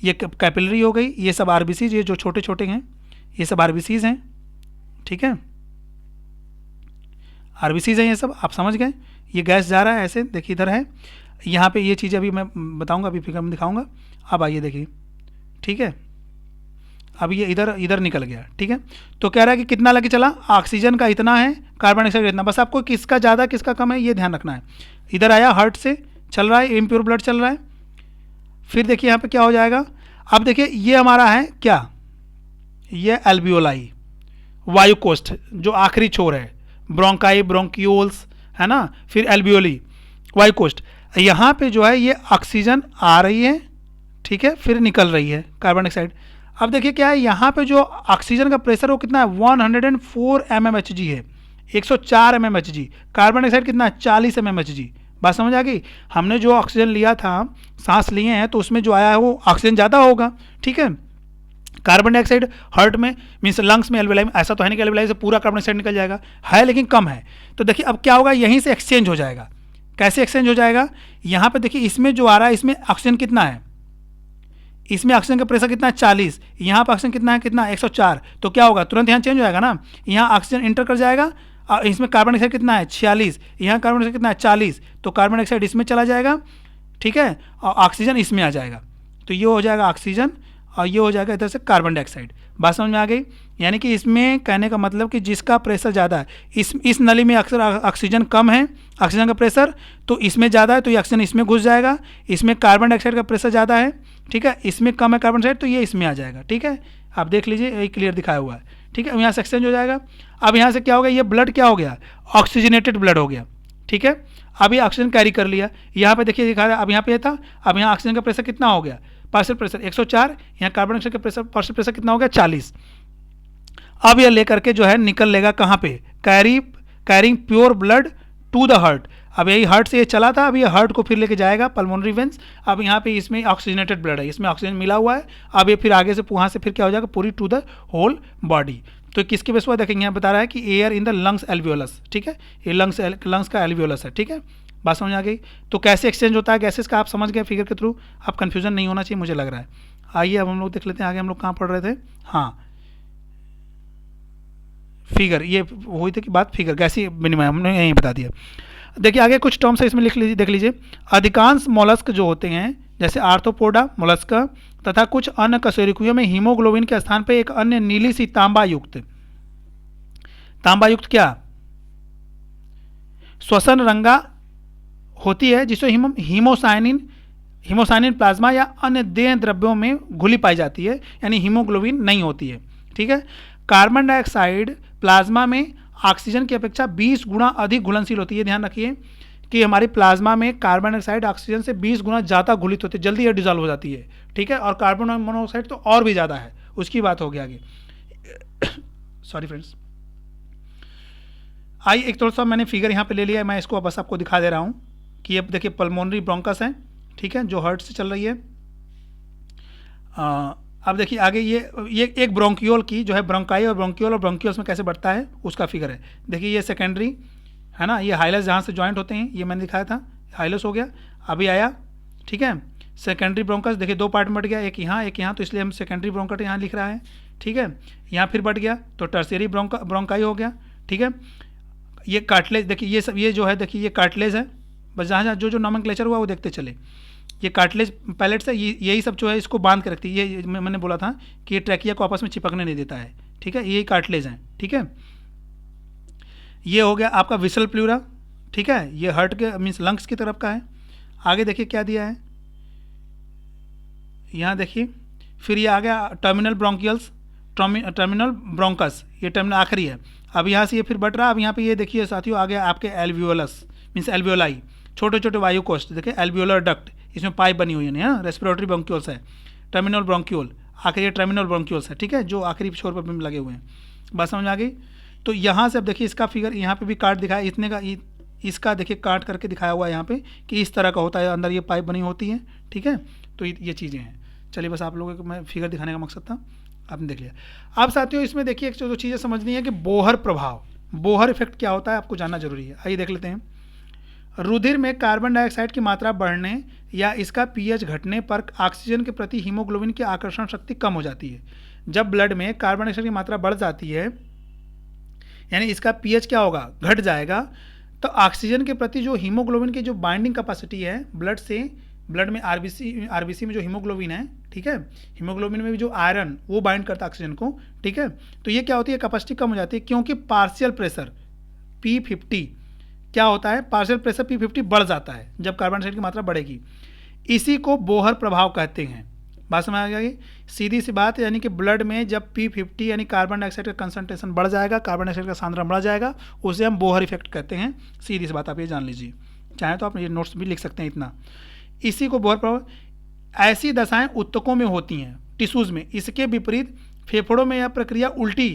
ये कैपिलरी हो गई, ये सब आरबीसीज, ये जो छोटे छोटे हैं ये सब आरबीसीज हैं, ठीक है, आरबीसीज हैं ये सब, आप समझ गए। ये गैस जा रहा है ऐसे, देखिए इधर है, यहाँ पे ये चीज़ अभी मैं बताऊंगा, अभी फिगर में दिखाऊंगा। अब आइए देखिए, ठीक है, अब ये इधर इधर निकल गया, ठीक है। तो कह रहा है कि कितना लेके चला, ऑक्सीजन का इतना है, कार्बन डाइऑक्साइड इतना, बस आपको किसका ज़्यादा किसका कम है ये ध्यान रखना है। इधर आया हार्ट से चल रहा है, इम्प्योर ब्लड चल रहा है। फिर देखिए यहाँ पे क्या हो जाएगा, अब देखिए ये हमारा है क्या, ये एल्वियोलाई, वायु कोष्ठ जो आखिरी छोर है, ब्रोंकाई, ब्रोंक्यूल्स है ना, फिर एल्वियोली, वायु कोष्ठ। यहाँ पे जो है ये ऑक्सीजन आ रही है, ठीक है, फिर निकल रही है कार्बन डाइऑक्साइड। अब देखिए क्या है, यहाँ पे जो ऑक्सीजन का प्रेशर वो कितना है, 104 mmHg है, 104 mmHg। कार्बन डाइऑक्साइड कितना है, 40 mmHg। बात समझ आ गई। हमने जो ऑक्सीजन लिया था, सांस लिए हैं, तो उसमें जो आया है वो ऑक्सीजन ज़्यादा होगा, ठीक है। कार्बन डाइऑक्साइड हार्ट में मीन्स लंग्स में, एल्वियोलाई में, ऐसा तो है नहीं कि एल्वियोलाई से पूरा कार्बन डाइऑक्साइड निकल जाएगा, है लेकिन कम है। तो देखिए अब क्या होगा, यहीं से एक्सचेंज हो जाएगा। कैसे एक्सचेंज हो जाएगा, यहाँ पे देखिए इसमें जो आ रहा है, इसमें ऑक्सीजन कितना है, इसमें ऑक्सीजन का प्रेशर कितना है, 40, यहाँ पर ऑक्सीजन कितना है, कितना 104। तो क्या होगा, तुरंत यहाँ चेंज हो जाएगा ना, यहाँ ऑक्सीजन इंटर कर जाएगा, इसमें कार्बन डाइऑक्साइड कितना है, 46, यहाँ कार्बन डाइऑक्साइड कितना है, 40, तो कार्बन डाइऑक्साइड इसमें चला जाएगा, ठीक है, और ऑक्सीजन इसमें आ जाएगा। तो ये हो जाएगा ऑक्सीजन और ये हो जाएगा इधर से कार्बन डाइऑक्साइड। बात समझ में आ गई। यानी कि इसमें कहने का मतलब कि जिसका प्रेशर ज़्यादा है, इस नली में अक्सर ऑक्सीजन कम है, ऑक्सीजन का प्रेशर, तो इसमें ज़्यादा है तो ये ऑक्सीजन इसमें घुस जाएगा। इसमें कार्बन डाइऑक्साइड का प्रेशर ज़्यादा है, ठीक है, इसमें कम है कार्बन डाइऑक्साइड, तो ये इसमें आ जाएगा, ठीक है। आप देख लीजिए, ये क्लियर दिखाया हुआ है, ठीक है। अब यहाँ से एक्सचेंज हो जाएगा। अब यहाँ से क्या हो गया, ये ब्लड क्या हो गया, ऑक्सीजनेटेड ब्लड हो गया, ठीक है। अब ये ऑक्सीजन कैरी कर लिया, यहाँ पे देखिए दिखा रहा है, अब यहाँ पे था, अब यहाँ ऑक्सीजन का प्रेशर कितना हो गया, पार्शियल प्रेशर 104, यहाँ कार्बन डाइऑक्साइड का प्रेशर पार्शियल प्रेशर कितना हो गया, 40। अब यह लेकर के जो है निकल लेगा कहाँ पे, carrying pure blood to the heart. अब यही हार्ट से ये चला था, अब ये हार्ट को फिर लेके जाएगा पल्मोनरी वेंस। अब यहाँ पे इसमें ऑक्सीजनेटेड ब्लड है, इसमें ऑक्सीजन मिला हुआ है। अब ये फिर आगे से वहाँ से फिर क्या हो जाएगा, पूरी टू द होल बॉडी। तो किसके बेस पर देखेंगे, यहाँ बता रहा है कि air in the lungs alveolus, ठीक है, ये लंग्स का एल्वियोलस है, ठीक है। बात समझ आ गई। तो कैसे एक्सचेंज होता है गैसेस का, आप समझ गए फिगर के थ्रू, अब कन्फ्यूजन नहीं होना चाहिए मुझे लग रहा है। आइए अब हम लोग देख लेते हैं आगे हम लोग कहाँ पढ़ रहे थे। हाँ, फिगर, ये हुई थी कि बात फिगर गैसी विनिमय, हमने यहीं बता दिया। देखिए आगे कुछ टर्म्स है इसमें लिख लीजिए, देख लीजिए। अधिकांश मोलस्क जो होते हैं जैसे आर्थ्रोपोडा मोलस्क तथा कुछ अन्य कशेरुकियों में हीमोग्लोबिन के स्थान पर एक अन्य नीली सी तांबा युक्त क्या श्वसन रंगा होती है, जिससे हीमोसाइनिन प्लाज्मा या अन्य देह द्रव्यों में घुली पाई जाती है, यानी हीमोग्लोबिन नहीं होती है, ठीक है। कार्बन डाइऑक्साइड प्लाज्मा में ऑक्सीजन की अपेक्षा 20 गुना अधिक घुलनशील होती है। ध्यान रखिए कि हमारी प्लाज्मा में कार्बन डाइऑक्साइड ऑक्सीजन से 20 गुना ज़्यादा घुलित होती है, जल्दी ये डिजॉल्व हो जाती है, ठीक है। और कार्बन मोनोऑक्साइड तो और भी ज़्यादा है, उसकी बात होगी आगे। सॉरी फ्रेंड्स, आइए एक थोड़ा सा मैंने फिगर यहाँ पे ले लिया है, मैं इसको बस आपको दिखा दे रहा हूँ कि अब देखिए पल्मोनरी ब्रोंकस है, ठीक है, जो हार्ट से चल रही है। अब देखिए आगे ये एक ब्रोंकियोल की जो है ब्रोंकाई और ब्रोंकियोल्स में कैसे बढ़ता है उसका फिगर है। देखिए ये सेकेंडरी है ना, ये हाइलस जहाँ से ज्वाइंट होते हैं, ये मैंने दिखाया था, हाइलस हो गया, अभी आया, ठीक है। सेकेंडरी ब्रोंकस देखिए दो पार्ट में बढ़ गया, एक यहाँ, तो इसलिए हम सेकेंडरी ब्रोंकस यहाँ लिख रहा है, ठीक है। यहाँ फिर बढ़ गया तो टर्शियरी ब्रोंकाई हो गया, ठीक है। ये कार्टिलेज देखिए, ये सब ये जो है देखिए ये कार्टिलेज है, बस जहाँ जहाँ जो नॉमेनक्लेचर हुआ वो देखते चले। ये कार्टिलेज पैलेट्स है, यही सब जो है इसको बांध के रखती है। ये मैंने बोला था कि ये ट्रैकिया को आपस में चिपकने नहीं देता है, ठीक है, यही कार्टिलेज हैं, ठीक है। ये हो गया आपका विसल प्लूरा, ठीक है, ये हार्ट के मीन्स लंग्स की तरफ का है। आगे देखिए क्या दिया है, यहाँ देखिए फिर ये आ गया टर्मिनल ब्रोंकियल्स, टर्मिनल ब्रोंकस, ये टर्मिनल आखिरी है। अब यहाँ से ये फिर बढ़ रहा, अब यहाँ पे ये देखिए साथियों आ गया आपके एल्वियोलस मीन्स एल्वियोलाई, छोटे छोटे वायु कोष्ठ, देखिए एल्वियोलर डक्ट, इसमें पाइप बनी हुई है ना, रेस्पिरेटरी ब्रोंक्यूल्स है, टर्मिनल ब्रोंक्यूल, आखिर ये टर्मिनल ब्रोंक्यूल्स है, ठीक है, जो आखिरी छोर पर भी लगे हुए हैं। बात समझ आ गई। तो यहाँ से अब देखिए इसका फिगर यहाँ पे भी काट दिखाया, इतने का इसका देखिए काट करके दिखाया हुआ है यहाँ पे कि इस तरह का होता है, अंदर ये पाइप बनी होती है, ठीक है। तो ये चीज़ें हैं। चलिए बस आप लोगों को मैं फिगर दिखाने का मकसद था, आपने देख लिया। अब साथियों इसमें देखिए एक जो चीज़ें समझनी है कि बोहर प्रभाव, बोहर इफेक्ट क्या होता है आपको जानना जरूरी है। आइए देख लेते हैं। रुधिर में कार्बन डाइऑक्साइड की मात्रा बढ़ने या इसका पीएच घटने पर ऑक्सीजन के प्रति हीमोग्लोबिन की आकर्षण शक्ति कम हो जाती है। जब ब्लड में कार्बन डाइऑक्साइड की मात्रा बढ़ जाती है यानी इसका पीएच क्या होगा, घट जाएगा, तो ऑक्सीजन के प्रति जो हीमोग्लोबिन की जो बाइंडिंग कैपेसिटी है ब्लड में आरबीसी में जो हीमोग्लोबिन है, ठीक है, हीमोग्लोबिन में भी जो आयरन वो बाइंड करता है ऑक्सीजन को, ठीक है। तो ये क्या होती है, कैपेसिटी कम हो जाती है, क्योंकि पार्शियल प्रेशर P50 क्या होता है, पार्शियल प्रेशर P50 बढ़ जाता है जब कार्बन डाइऑक्साइड की मात्रा बढ़ेगी। इसी को बोहर प्रभाव कहते हैं। बात समझ आ गई, सीधी सी बात, यानी कि ब्लड में जब P50 यानी कार्बन डाइऑक्साइड का कंसंट्रेशन बढ़ जाएगा, कार्बन डाइऑक्साइड का सांद्रण बढ़ जाएगा, उसे हम बोहर इफेक्ट कहते हैं। सीधी सी बात आप ये जान लीजिए, चाहे तो आप ये नोट्स भी लिख सकते हैं इतना। इसी को बोहर प्रभाव, ऐसी दशाएं ऊतकों में होती हैं, टिश्यूज़ में। इसके विपरीत फेफड़ों में यह प्रक्रिया उल्टी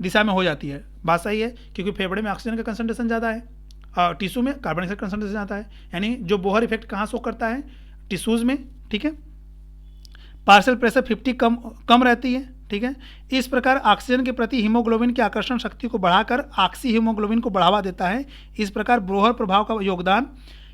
दिशा में हो जाती है। बात सही है, क्योंकि फेफड़े में ऑक्सीजन का कंसंट्रेशन ज़्यादा है, टिश्यू में कार्बन डाइऑक्साइड कंसंट्रेशन ज़्यादा है, यानी जो बोहर इफेक्ट कहाँ शो करता है, टिश्यूज़ में, ठीक है। पार्शियल प्रेशर 50 कम रहती है, ठीक है। इस प्रकार ऑक्सीजन के प्रति हीमोग्लोबिन की आकर्षण शक्ति को बढ़ाकर ऑक्सी हीमोग्लोबिन को बढ़ावा देता है। इस प्रकार बोहर प्रभाव का योगदान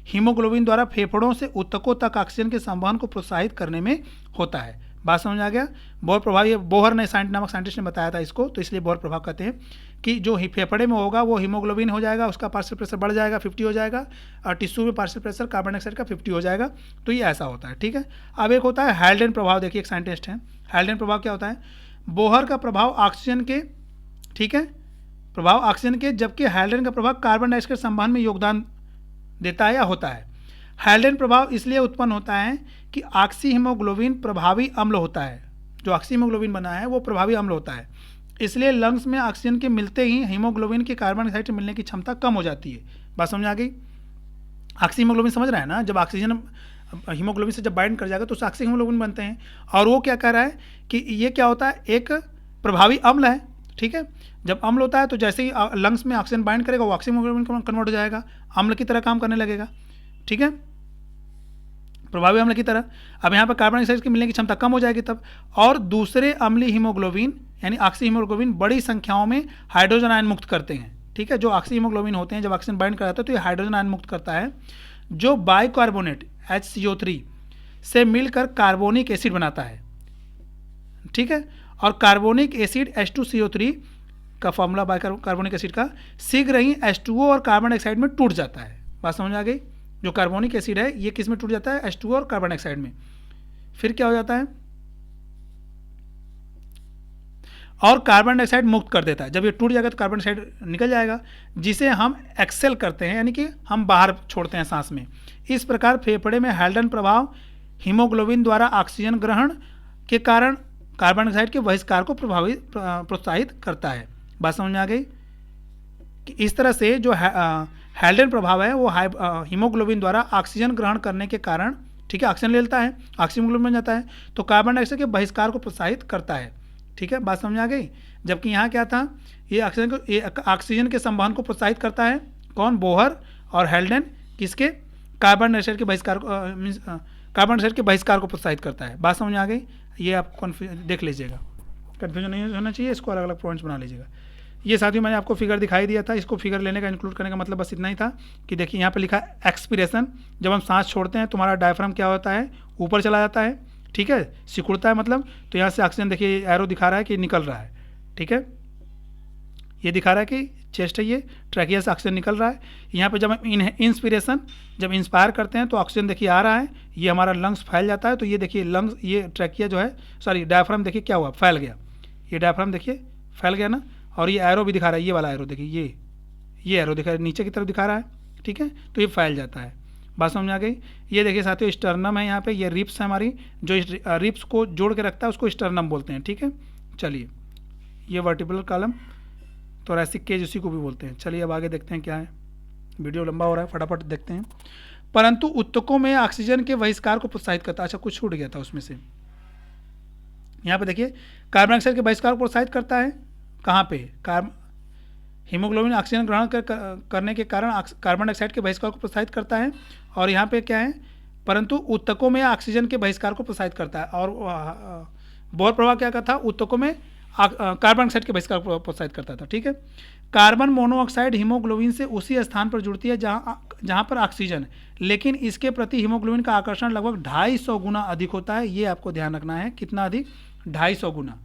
हीमोग्लोबिन द्वारा फेफड़ों से ऊतकों तक ऑक्सीजन के संवहन को प्रोत्साहित करने में होता है। बात समझ आ गया। बोहर प्रभाव, ये बोहर ने नामक साइंटिस्ट ने बताया था इसको, तो इसलिए बोहर प्रभाव कहते हैं कि जो फेफड़े में होगा वो हीमोग्लोबिन हो जाएगा, उसका पार्शियल प्रेशर बढ़ जाएगा, 50 हो जाएगा, और टिश्यू में पार्शियल प्रेशर कार्बन डाइऑक्साइड का 50 हो जाएगा। तो ये ऐसा होता है, ठीक है। अब एक होता है हेल्डेन प्रभाव। देखिए एक साइंटिस्ट है, हेल्डेन प्रभाव क्या होता है, बोहर का प्रभाव ऑक्सीजन के, ठीक है, प्रभाव ऑक्सीजन के, जबकि हेल्डेन का प्रभाव कार्बन डाइऑक्साइड संवहन में योगदान देता है या होता है। हेल्डेन प्रभाव इसलिए उत्पन्न होता है कि ऑक्सी हीमोग्लोबिन प्रभावी अम्ल होता है, जो ऑक्सी हीमोग्लोबिन बना है वो प्रभावी अम्ल होता है, इसलिए लंग्स में ऑक्सीजन के मिलते ही हीमोग्लोबिन की कार्बन डाइऑक्साइड से मिलने की क्षमता कम हो जाती है। बात समझ आ गई। ऑक्सी हीमोग्लोबिन समझ रहा है ना, जब ऑक्सीजन हीमोग्लोबिन से जब बाइंड कर जाएगा तो उससे ऑक्सी हीमोग्लोबिन बनते हैं, और वो क्या कर रहा है कि ये क्या होता है, एक प्रभावी अम्ल है, ठीक है। जब अम्ल होता है तो जैसे ही लंग्स में ऑक्सीजन बाइंड करेगा वो ऑक्सी हीमोग्लोबिन कन्वर्ट हो जाएगा, अम्ल की तरह काम करने लगेगा, ठीक है, प्रभावी अम्ल की तरह। अब यहाँ पर कार्बन डाइऑक्साइड की मिलने की क्षमता कम हो जाएगी तब, और दूसरे अम्लीय हीमोग्लोबिन यानी ऑक्सी हीमोग्लोबिन बड़ी संख्याओं में हाइड्रोजन आयन मुक्त करते हैं, ठीक है। जो ऑक्सी हीमोग्लोबिन होते हैं जब ऑक्सीजन बाइंड कराता है तो ये हाइड्रोजन आयन मुक्त करता है, जो बाइकार्बोनेट HCO3 से मिलकर कार्बोनिक एसिड बनाता है, ठीक है। और कार्बोनिक एसिड H2CO3 का फॉर्मूला बाइकार्बोनिक एसिड का शीघ्र ही H2O और कार्बन डाइऑक्साइड में टूट जाता है। बात समझ आ गई। जो कार्बोनिक एसिड है ये किस में टूट जाता है, H2O और कार्बन डाइऑक्साइड में। फिर क्या हो जाता है, और कार्बन डाइऑक्साइड मुक्त कर देता है। जब ये टूट जाएगा तो कार्बन डाइऑक्साइड निकल जाएगा, जिसे हम एक्सेल करते हैं, यानी कि हम बाहर छोड़ते हैं सांस में। इस प्रकार फेफड़े में हेल्डेन प्रभाव हीमोग्लोबिन द्वारा ऑक्सीजन ग्रहण के कारण कार्बन डाइऑक्साइड के बहिष्कार को प्रोत्साहित करता है। बात समझ में आ गई कि इस तरह से जो हेल्डेन प्रभाव है वो हीमोग्लोबिन द्वारा ऑक्सीजन ग्रहण करने के कारण, ठीक है, ऑक्सीजन ले लेता है, ऑक्सीजन हीमोग्लोबिन बन जाता है, तो कार्बन डाइऑक्साइड के बहिष्कार को प्रोत्साहित करता है। ठीक है, बात समझ में आ गई। जबकि यहाँ क्या था, ये ऑक्सीजन के संवहन को प्रोत्साहित करता है कौन, बोहर और हेल्डेन, किसके, कार्बन डाइऑक्साइड के बहिष्कार को कार्बन डाइऑक्साइड के बहिष्कार को प्रोत्साहित करता है। बात समझ में आ गई। ये आप देख लीजिएगा, कन्फ्यूजन नहीं होना चाहिए, इसको अलग अलग पॉइंट्स बना लीजिएगा। ये साथियों मैंने आपको फिगर दिखाई दिया था, इसको फिगर लेने का इंक्लूड करने का मतलब बस इतना ही था कि देखिए यहाँ पे लिखा है एक्सपीरेशन, जब हम सांस छोड़ते हैं तुम्हारा डायफ्राम क्या होता है, ऊपर चला जाता है, ठीक है, सिकुड़ता है मतलब, तो यहाँ से ऑक्सीजन देखिए एरो दिखा रहा है कि निकल रहा है, ठीक है, ये दिखा रहा है कि चेस्ट है, ये ट्रैकिया से ऑक्सीजन निकल रहा है। यहाँ पे जब हम इंस्पिरेशन, जब इंस्पायर करते हैं तो ऑक्सीजन देखिए आ रहा है, ये हमारा लंग्स फैल जाता है, तो ये देखिए लंग्स, ये ट्रैकिया जो है, सॉरी डायफ्राम देखिए क्या हुआ, फैल गया, ये डायफ्राम देखिए फैल गया ना, और ये एरो भी दिखा रहा है, ये वाला एरो देखिए, ये एरो दिखा रहा है, नीचे की तरफ दिखा रहा है, ठीक है, तो ये फैल जाता है। बात समझ में आ गई। ये देखिए साथियों स्टर्नम है, यहाँ पे ये रिप्स है हमारी, जो रिप्स को जोड़ के रखता है उसको स्टर्नम बोलते हैं, ठीक है। चलिए ये वर्टिब्रल कॉलम, थोरैसिक केज उसी को भी बोलते हैं। चलिए अब आगे देखते हैं क्या है, वीडियो लंबा हो रहा है, फटाफट देखते हैं। परंतु उत्तकों में ऑक्सीजन के बहिष्कार को प्रोत्साहित करता है। अच्छा कुछ छूट गया था उसमें से, यहाँ पे देखिए कार्बन डाइऑक्साइड के बहिष्कार को प्रोत्साहित करता है, कहाँ पे, हीमोग्लोबिन ऑक्सीजन ग्रहण करने के कारण कार्बन डाइऑक्साइड के बहिष्कार को प्रोत्साहित करता है, और यहाँ पे क्या है, परंतु उत्तकों में ऑक्सीजन के बहिष्कार को प्रोत्साहित करता है। और बोहर प्रभाव क्या था, उत्तकों में कार्बन डाइऑक्साइड के बहिष्कार को प्रोत्साहित करता था, ठीक है। कार्बन मोनोऑक्साइड हीमोग्लोबिन से उसी स्थान पर जुड़ती है जहाँ पर ऑक्सीजन, लेकिन इसके प्रति हीमोग्लोबिन का आकर्षण लगभग 250 गुना अधिक होता है। ये आपको ध्यान रखना है, कितना अधिक, 250 गुना।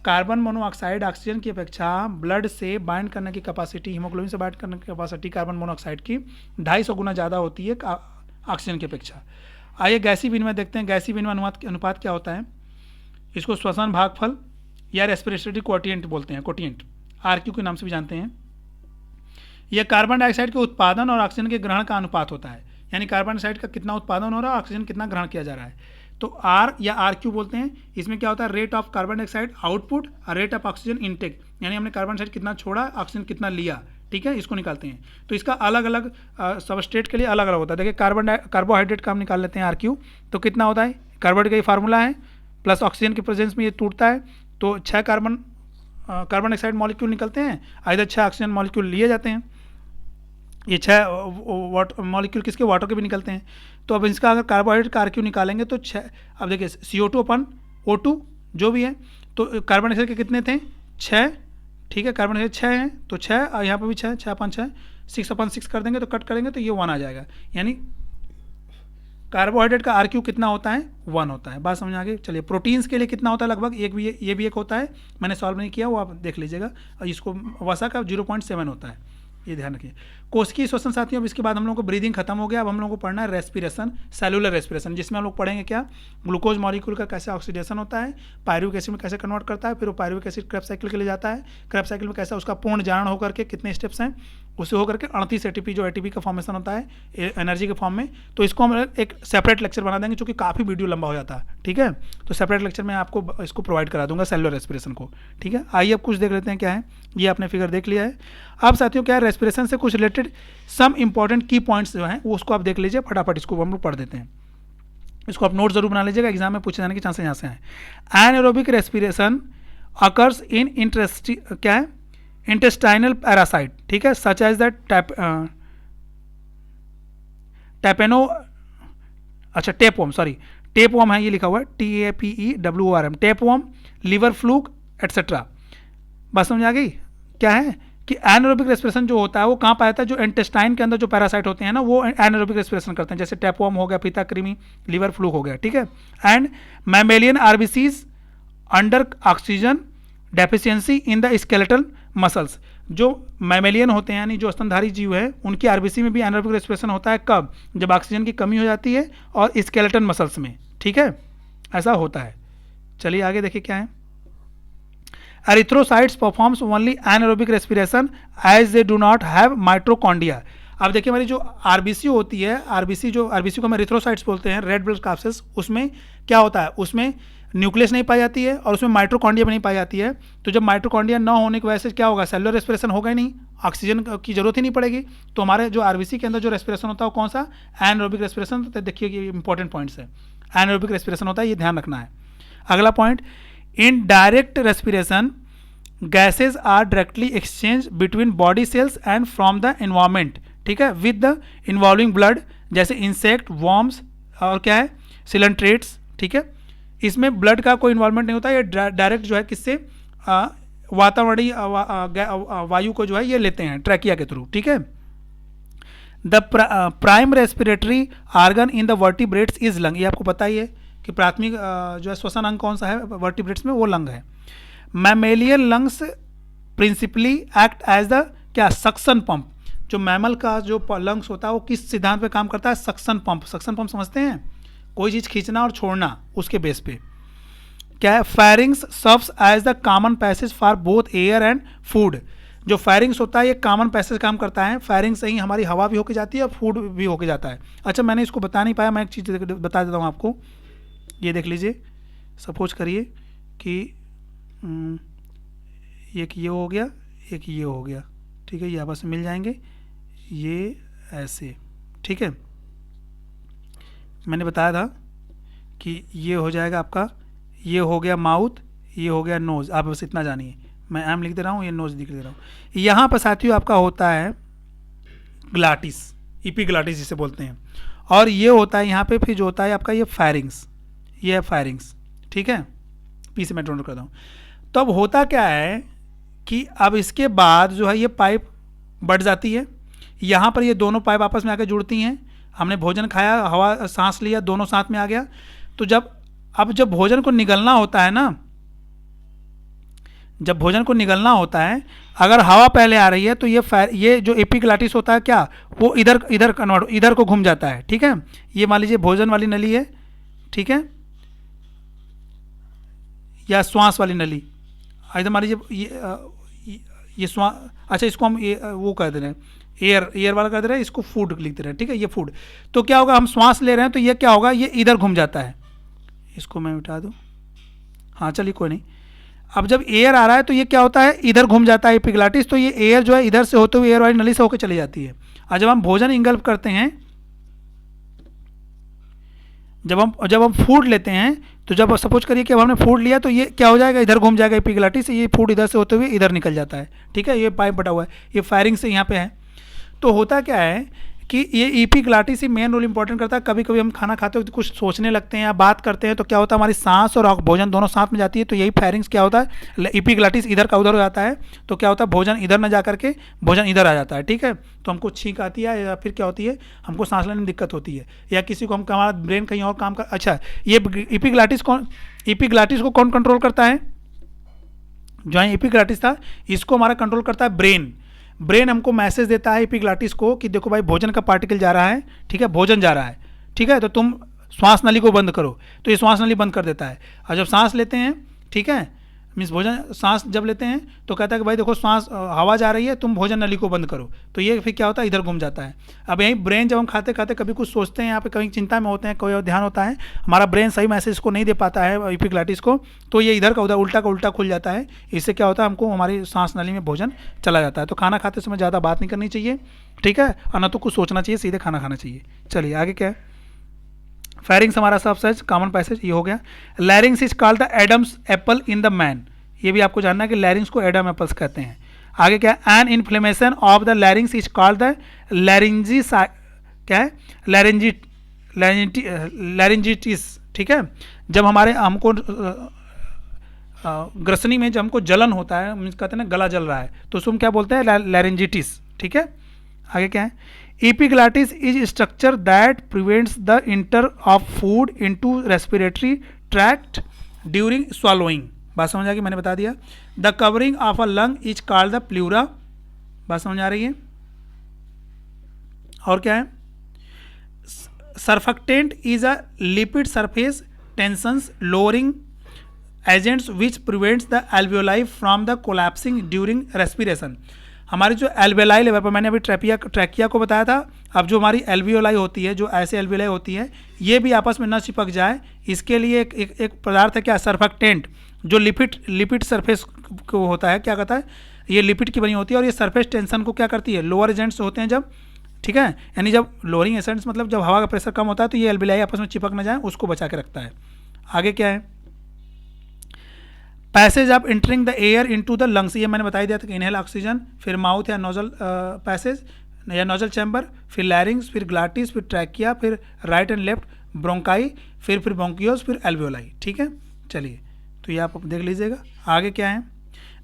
कार्बन मोनोऑक्साइड ऑक्सीजन की अपेक्षा ब्लड से बाइंड करने की कैपेसिटी, हीमोग्लोबिन से बाइंड करने की कैपेसिटी कार्बन मोनोऑक्साइड की 250 गुना ज़्यादा होती है ऑक्सीजन की अपेक्षा। आइए गैसीय विनिमय देखते हैं। गैसीय विनिमय अनुपात क्या होता है, इसको श्वसन भागफल या रेस्पिरेटरी क्वोटिएंट बोलते हैं, क्वोटिएंट RQ के नाम से भी जानते हैं। यह कार्बन डाइऑक्साइड के उत्पादन और ऑक्सीजन के ग्रहण का अनुपात होता है, यानी कार्बन डाइऑक्साइड का कितना उत्पादन हो रहा है, ऑक्सीजन कितना ग्रहण किया जा रहा है। तो R या RQ बोलते हैं। इसमें क्या होता है, rate of carbon dioxide output और रेट ऑफ ऑक्सीजन इनटेक, यानी हमने कार्बन डाइऑक्साइड कितना छोड़ा, ऑक्सीजन कितना लिया, ठीक है, इसको निकालते हैं। तो इसका अलग अलग सबस्ट्रेट के लिए अलग अलग होता है। देखिए कार्बोहाइड्रेट का हम निकाल लेते हैं RQ, तो कितना होता है, कार्बोहाइड्रेट का ये फार्मूला है, प्लस ऑक्सीजन के प्रेजेंस में ये टूटता है, तो 6 कार्बन डाइऑक्साइड मॉलिक्यूल निकलते हैं, इधर 6 ऑक्सीजन मॉलिक्यूल लिए जाते हैं। ये 6 मॉलिक्यूल किसके, वाटर के भी निकलते हैं। तो अब इसका अगर कार्बोहाइड्रेट का RQ निकालेंगे तो 6, अब देखिए CO2 अपन O2 जो भी है, तो कार्बन डाइऑक्साइड के कितने थे, 6, ठीक है, कार्बन डाइऑक्साइड 6 हैं, तो 6, और यहाँ पर भी 6, 6/6, 6/6 कर देंगे तो कट करेंगे तो ये 1 आ जाएगा, यानी कार्बोहाइड्रेट का RQ कितना होता है, 1 होता है। बात समझ आ गई। चलिए प्रोटीन्स के लिए कितना होता है, लगभग ये भी एक होता है, मैंने सॉल्व नहीं किया, वो आप देख लीजिएगा। और इसको वसा का 0.7 होता है, ये ध्यान रखिए। कोशिकीय श्वसन साथियों, अब इसके बाद हम लोगों को ब्रीदिंग खत्म हो गया, अब हम लोगों को पढ़ना है रेस्पिरेशन, सेलुलर रेस्पिरेशन, जिसमें हम लोग पढ़ेंगे क्या, ग्लूकोज मॉलिक्यूल का कैसे ऑक्सीडेशन होता है, पायरुविक एसिड में कैसे कन्वर्ट करता है, फिर वो पायरुविक एसिड क्रेब्स साइकिल के लिए जाता है, क्रेब्स साइकिल में कैसा उसका पूर्ण जारण होकर के कितने स्टेप्स हैं, उससे होकर के 38 ATP जो ATP का फॉर्मेशन होता है एनर्जी के फॉर्म में। तो इसको हम एक सेपरेट लेक्चर बना देंगे, क्योंकि काफ़ी वीडियो लंबा हो जाता है, ठीक है। तो सेपरेट लेक्चर में आपको इसको प्रोवाइड करा दूंगा सेलुलर रेस्पिरेशन को, ठीक है। आइए अब कुछ देख लेते हैं क्या है। ये आपने फिगर देख लिया है। अब साथियों क्या है, रेस्पिरेशन से कुछ रिलेटेड सम इंपॉर्टेंट की पॉइंट्स जो हैं वो उसको आप देख लीजिए, फटाफट इसको हम लोग पढ़ देते हैं। इसको आप नोट जरूर बना लीजिएगा, एग्जाम में पूछे जाने के चांसेस यहाँ से हैं। एनाएरोबिक रेस्पिरेशन अकर्स इन क्या है, इंटेस्टाइनल पैरासाइट, ठीक है, सच एज दैट टेपवर्म है, ये लिखा हुआ है TAPEWORM, tapeworm, liver fluke etcetera. बात समझ आ गई। क्या है कि एनाएरोबिक रेस्पिरेशन जो होता है वो कहाँ पाया जाता है, जो इंटेस्टाइन के अंदर जो पैरासाइट होते हैं ना, वो एनाएरोबिक रेस्पिरेशन करते हैं, जैसे टेपवर्म हो गया, फीता कृमि, लिवर फ्लूक हो गया, ठीक है। And mammalian RBCs under oxygen deficiency in the skeletal muscles, जो मैमेलियन होते हैं यानी जो स्तनधारी जीव है, उनकी RBC में भी एनाएरोबिक रेस्पिरेशन होता है, कब, जब ऑक्सीजन की कमी हो जाती है और स्केलेटन मसल्स में, ठीक है, ऐसा होता है। चलिए आगे देखिए क्या है। Erythrocytes performs only anaerobic respiration as they do not have mitochondria. अब देखिए हमारी जो आरबीसी होती है, आरबीसी को हम एरिथ्रोसाइट्स बोलते हैं, रेड ब्लड कॉर्पसेस, उसमें क्या होता है, उसमें न्यूक्लियस नहीं पाई जाती है और उसमें माइटोकॉन्ड्रिया भी नहीं पाई जाती है। तो जब माइटोकॉन्ड्रिया ना होने की वजह से क्या होगा, सेलुलर रेस्पिरेशन होगा ही नहीं, ऑक्सीजन की जरूरत ही नहीं पड़ेगी। तो हमारे जो आरबीसी के अंदर जो रेस्पिरेशन होता है वो कौन सा, एनारोबिक रेस्पिरेशन। तो देखिए ये इंपॉर्टेंट पॉइंट्स है, एनारोबिक रेस्पिरेशन होता है, ये ध्यान रखना है। अगला point, in direct respiration gases are directly exchange between body cells and from the environment, ठीक है, विद द इन्वॉल्विंग ब्लड, जैसे इंसेक्ट, वॉर्म्स और क्या है, सिलेंट्रेट्स, ठीक है। इसमें ब्लड का कोई इन्वॉल्वमेंट नहीं होता, ये डायरेक्ट जो है किससे, वातावरणीय वायु को जो है ये लेते हैं ट्रैकिया के थ्रू, ठीक है। The prime respiratory organ in the vertebrates is lung, ये आपको पता ही है कि प्राथमिक जो है श्वसन अंग कौन सा है वर्टिब्रेट्स में, वो लंग है। Mammalian lungs principally act as the क्या, सक्शन पंप। जो मैमल का जो लंग्स होता है वो किस सिद्धांत पे काम करता है, सक्शन पंप। सक्शन पंप समझते हैं, कोई चीज़ खींचना और छोड़ना, उसके बेस पे क्या है। Pharynx serves as the common passage for both air and food. जो फेरिंग्स होता है ये कॉमन पैसेज काम करता है, फेरिंग से ही हमारी हवा भी होके जाती है और फूड भी होके जाता है। अच्छा मैंने इसको बता नहीं पाया, मैं एक चीज़ बता देता हूँ आपको, ये देख लीजिए। सपोज करिए कि एक ये हो गया, एक ये हो गया, ठीक है, ये आपस में मिल जाएंगे, ये ऐसे, ठीक है। मैंने बताया था कि ये हो जाएगा आपका, ये हो गया माउथ, ये हो गया नोज़, आप बस इतना जानिए। मैं एम लिख दे रहा हूँ, ये नोज़ लिख दे रहा हूँ। यहाँ पर साथियों आपका होता है ग्लाटिस, इपीग्लाटिस जिसे बोलते हैं, और ये होता है यहाँ पे फिर जो होता है आपका ये फायरिंग्स, ये है फायरिंग्स, ठीक है। पी से मैं नोट करता हूँ। तो अब होता क्या है कि अब इसके बाद जो है ये पाइप बढ़ जाती है, यहाँ पर ये दोनों पाइप आपस में आकर जुड़ती हैं। हमने भोजन खाया, हवा सांस लिया, दोनों साथ में आ गया। तो जब भोजन को निगलना होता है ना, जब भोजन को निगलना होता है, अगर हवा पहले आ रही है तो ये जो एपिग्लाटिस होता है क्या, वो इधर को घूम जाता है, ठीक है। ये मान लीजिए भोजन वाली नली है, ठीक है, या श्वास वाली नली, इधर मान लीजिए ये श्वास, अच्छा इसको हम वो कर दे रहे हैं, एयर वाला कर दे रहे हैं, इसको फूड लिख दे रहे हैं, ठीक है, ये फूड। तो क्या होगा, हम श्वास ले रहे हैं तो ये क्या होगा, ये इधर घूम जाता है। इसको मैं मिटा दूँ, हाँ चलिए कोई नहीं। अब जब एयर आ रहा है तो ये क्या होता है, इधर घूम जाता है एपिग्लाटिस, तो ये एयर जो है इधर से होते हुए एयर वाली नली से होकर चली जाती है। और जब हम भोजन इंगल्प करते हैं, जब हम फूड लेते हैं, तो जब सपोज करिए कि अब हमने फूड लिया तो ये क्या हो जाएगा, इधर घूम जाएगा एपिग्लाटिस, ये फूड इधर से होते हुए इधर निकल जाता है, ठीक है। ये पाइप बटा हुआ है, ये फायरिंग से यहाँ पे है। तो होता क्या है कि ये एपिग्लाटिस ही मेन रोल इंपॉर्टेंट करता है। कभी कभी हम खाना खाते वक्त कुछ सोचने लगते हैं या बात करते हैं, तो क्या होता है, हमारी सांस और भोजन दोनों साथ में जाती है, तो यही फायरिंग्स क्या होता है, एपिग्लाटिस इधर का उधर हो जाता है। तो क्या होता है, भोजन इधर न जा करके भोजन इधर आ जाता है, ठीक है। तो हमको छींक आती है, या फिर क्या होती है, हमको सांस लेने में दिक्कत होती है, या किसी को हमारा ब्रेन कहीं और काम कर। अच्छा, ये एपिग्लाटिस को कौन कंट्रोल करता है, जो एपिग्लाटिस था इसको हमारा कंट्रोल करता है ब्रेन हमको मैसेज देता है एपिग्लाटिस को कि देखो भाई भोजन का पार्टिकल जा रहा है, ठीक है, भोजन जा रहा है, ठीक है, तो तुम श्वास नली को बंद करो। तो ये श्वास नली बंद कर देता है। और जब सांस लेते हैं, ठीक है, मीन्स भोजन सांस जब लेते हैं तो कहता है कि भाई देखो सांस हवा जा रही है, तुम भोजन नली को बंद करो। तो ये फिर क्या होता है, इधर घूम जाता है। अब यही ब्रेन जब हम खाते खाते कभी कुछ सोचते हैं, यहाँ पे कहीं चिंता में होते हैं, कोई और ध्यान होता है, हमारा ब्रेन सही मैसेज को नहीं दे पाता है एपिग्लाटिस को, तो ये इधर का उधर उल्टा का उल्टा खुल जाता है। इससे क्या होता है, हमको हमारी सांस नली में भोजन चला जाता है। तो खाना खाते समय ज़्यादा बात नहीं करनी चाहिए, ठीक है, और न तो कुछ सोचना चाहिए, सीधे खाना खाना चाहिए। चलिए आगे क्या है, फेरिंग्स हमारा सबसेज कॉमन पैसेज ये हो गया। लैरिंग्स is called the Adam's apple in the man, ये भी आपको जानना है कि लैरिंग्स को एडम एप्पल्स कहते हैं। आगे क्या है, an inflammation of the larynx is called the larynges, क्या है, लैरिंजिटिस, ठीक है। जब हमारे हमको ग्रसनी में जब हमको जलन होता है, मीन्स कहते हैं ना गला जल रहा है, तो उसको हम क्या बोलते हैं, लैरिंजिटिस, ठीक है। आगे क्या है, epiglottis is structure that prevents the enter of food into respiratory tract during swallowing, बात समझ आ गई, मैंने बता दिया। The covering of a lung is called the pleura, बात समझ आ रही है। और क्या है, surfactant is a lipid surface tensions lowering agents which prevents the alveoli from the collapsing during respiration. हमारी जो एल्वेलाई लेवल पर, मैंने अभी ट्रैकिया को बताया था, अब जो हमारी एल्वियोलाई होती है, जो ऐसे एल्वियोलाई होती है, ये भी आपस में न चिपक जाए, इसके लिए एक पदार्थ है क्या, सर्फेक्टेंट, जो लिपिड सरफेस को होता है, क्या कहता है, ये लिपिड की बनी होती है, और ये सरफेस टेंशन को क्या करती है, लोअर एजेंट्स होते हैं जब, ठीक है, यानी जब लोअरिंग एजेंट्स मतलब जब हवा का प्रेशर कम होता है तो ये एल्वियोलाई आपस में चिपक न जाए, उसको बचा के रखता है। आगे क्या है, passage of entering the air into the lungs, ये मैंने बता ही दिया था कि इनहेल ऑक्सीजन, फिर माउथ या नोजल पैसेज या नोजल चैम्बर, फिर लैरिंग्स, फिर ग्लाटिस, फिर ट्रैकिया, फिर राइट एंड लेफ्ट ब्रोंकाई, फिर ब्रोंकियोस, फिर एल्वियोलाई। ठीक है, चलिए तो ये आप देख लीजिएगा। आगे क्या है,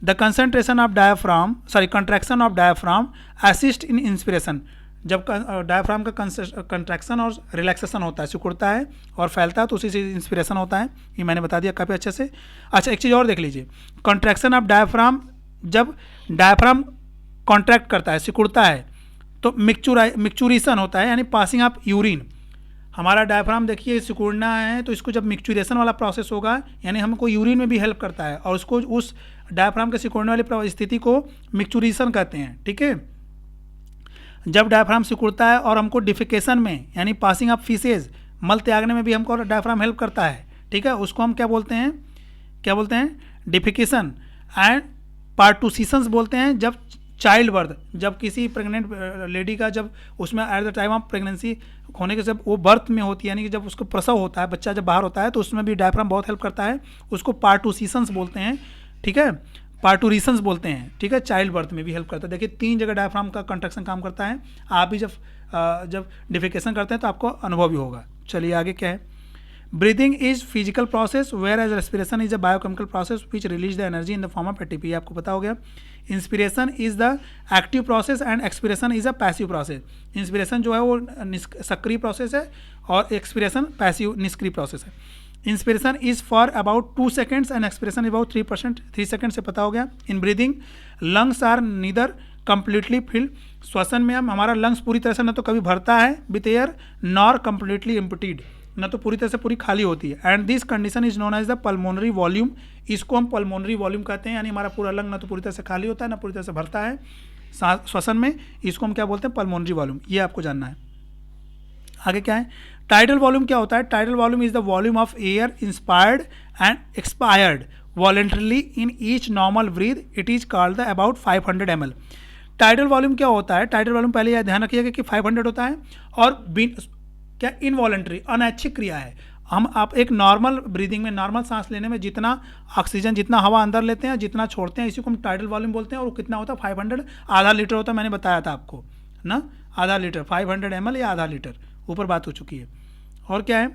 the concentration of diaphragm, sorry contraction of diaphragm assist in inspiration, जब डायफ्राम का कंट्रैक्शन और रिलैक्सेशन होता है, सिकुड़ता है और फैलता है, तो उसी से इंस्पिरेशन होता है, ये मैंने बता दिया काफ़ी अच्छे से। अच्छा, एक चीज़ और देख लीजिए, कंट्रैक्शन ऑफ डायफ्राम, जब डायफ्राम कॉन्ट्रैक्ट करता है, सिकुड़ता है, तो मिक्चुरेशन होता है, यानी पासिंग ऑफ यूरिन। हमारा डायफ्राम देखिए सिकुड़ना है, तो इसको जब मिक्चुरेशन वाला प्रोसेस होगा, यानी हमको यूरिन में भी हेल्प करता है, और उसको उस डायफ्राम के सिकुड़ने वाली स्थिति को मिक्चुरेशन कहते हैं। ठीक है, जब डायफ्राम सिकुड़ता है और हमको डिफिकेशन में, यानी पासिंग ऑफ फीसेज, मल त्यागने में भी हमको डायफ्राम हेल्प करता है। ठीक है, उसको हम क्या बोलते हैं, डिफिकेशन एंड पार्टूसिशंस बोलते हैं। जब चाइल्ड बर्थ, जब किसी प्रेग्नेंट लेडी का, जब उसमें at the time of pregnancy होने के, जब वो बर्थ में होती है, यानी कि जब उसको प्रसव होता है, बच्चा जब बाहर होता है, तो उसमें भी डायफ्राम बहुत हेल्प करता है, उसको पार्टूसिशंस बोलते हैं। ठीक है, पार्टूरिशंस बोलते हैं। ठीक है, चाइल्ड बर्थ में भी हेल्प करता है। देखिए 3 जगह डायफ्राम का कंट्रैक्शन काम करता है। आप भी जब डिफिकेशन करते हैं तो आपको अनुभव भी होगा। चलिए आगे क्या है, breathing is physical process whereas respiration is a biochemical process which release the energy in the form of ATP, आपको पता हो गया। Inspiration is the active process and expiration is a passive process. Inspiration जो है वो सक्रिय प्रोसेस है और एक्सपिरेशन पैसिव निष्क्रिय प्रोसेस है। Inspiration is for about 2 seconds and expiration about 3 second से पता हो गया। In breathing lungs are neither completely filled, श्वसन में हमारा लंग्स पूरी तरह से न तो कभी भरता है with air nor completely emptied, न तो पूरी तरह से पूरी खाली होती है। And this condition is known as the pulmonary volume, इसको हम पल्मोनरी वॉल्यूम कहते हैं, यानी हमारा पूरा लंग न तो पूरी तरह से खाली होता है न पूरी तरह से भरता है श्वसन में, इसको हम क्या बोलते हैं, पल्मोनरी वॉल्यूम। ये आपको जानना है। आगे क्या है, टाइडल वॉल्यूम क्या होता है, tidal volume is the volume of air inspired and expired voluntarily in each normal breath, it is called the about 500 ml। Tidal volume क्या होता है, टाइडल वॉल्यूम पहले यह ध्यान रखिएगा कि 500 होता है, और क्या इनवॉलेंट्री अनैच्छिक क्रिया है। हम आप एक नॉर्मल ब्रीदिंग में, नॉर्मल सांस लेने में जितना ऑक्सीजन, जितना हवा अंदर लेते हैं, जितना छोड़ते हैं, इसी को हम टाइडल वॉल्यूम बोलते हैं। और वो कितना होता है, 500, आधा लीटर होता है, मैंने बताया था आपको ना, आधा लीटर, 500 ml या आधा लीटर, ऊपर बात हो चुकी है। और क्या है,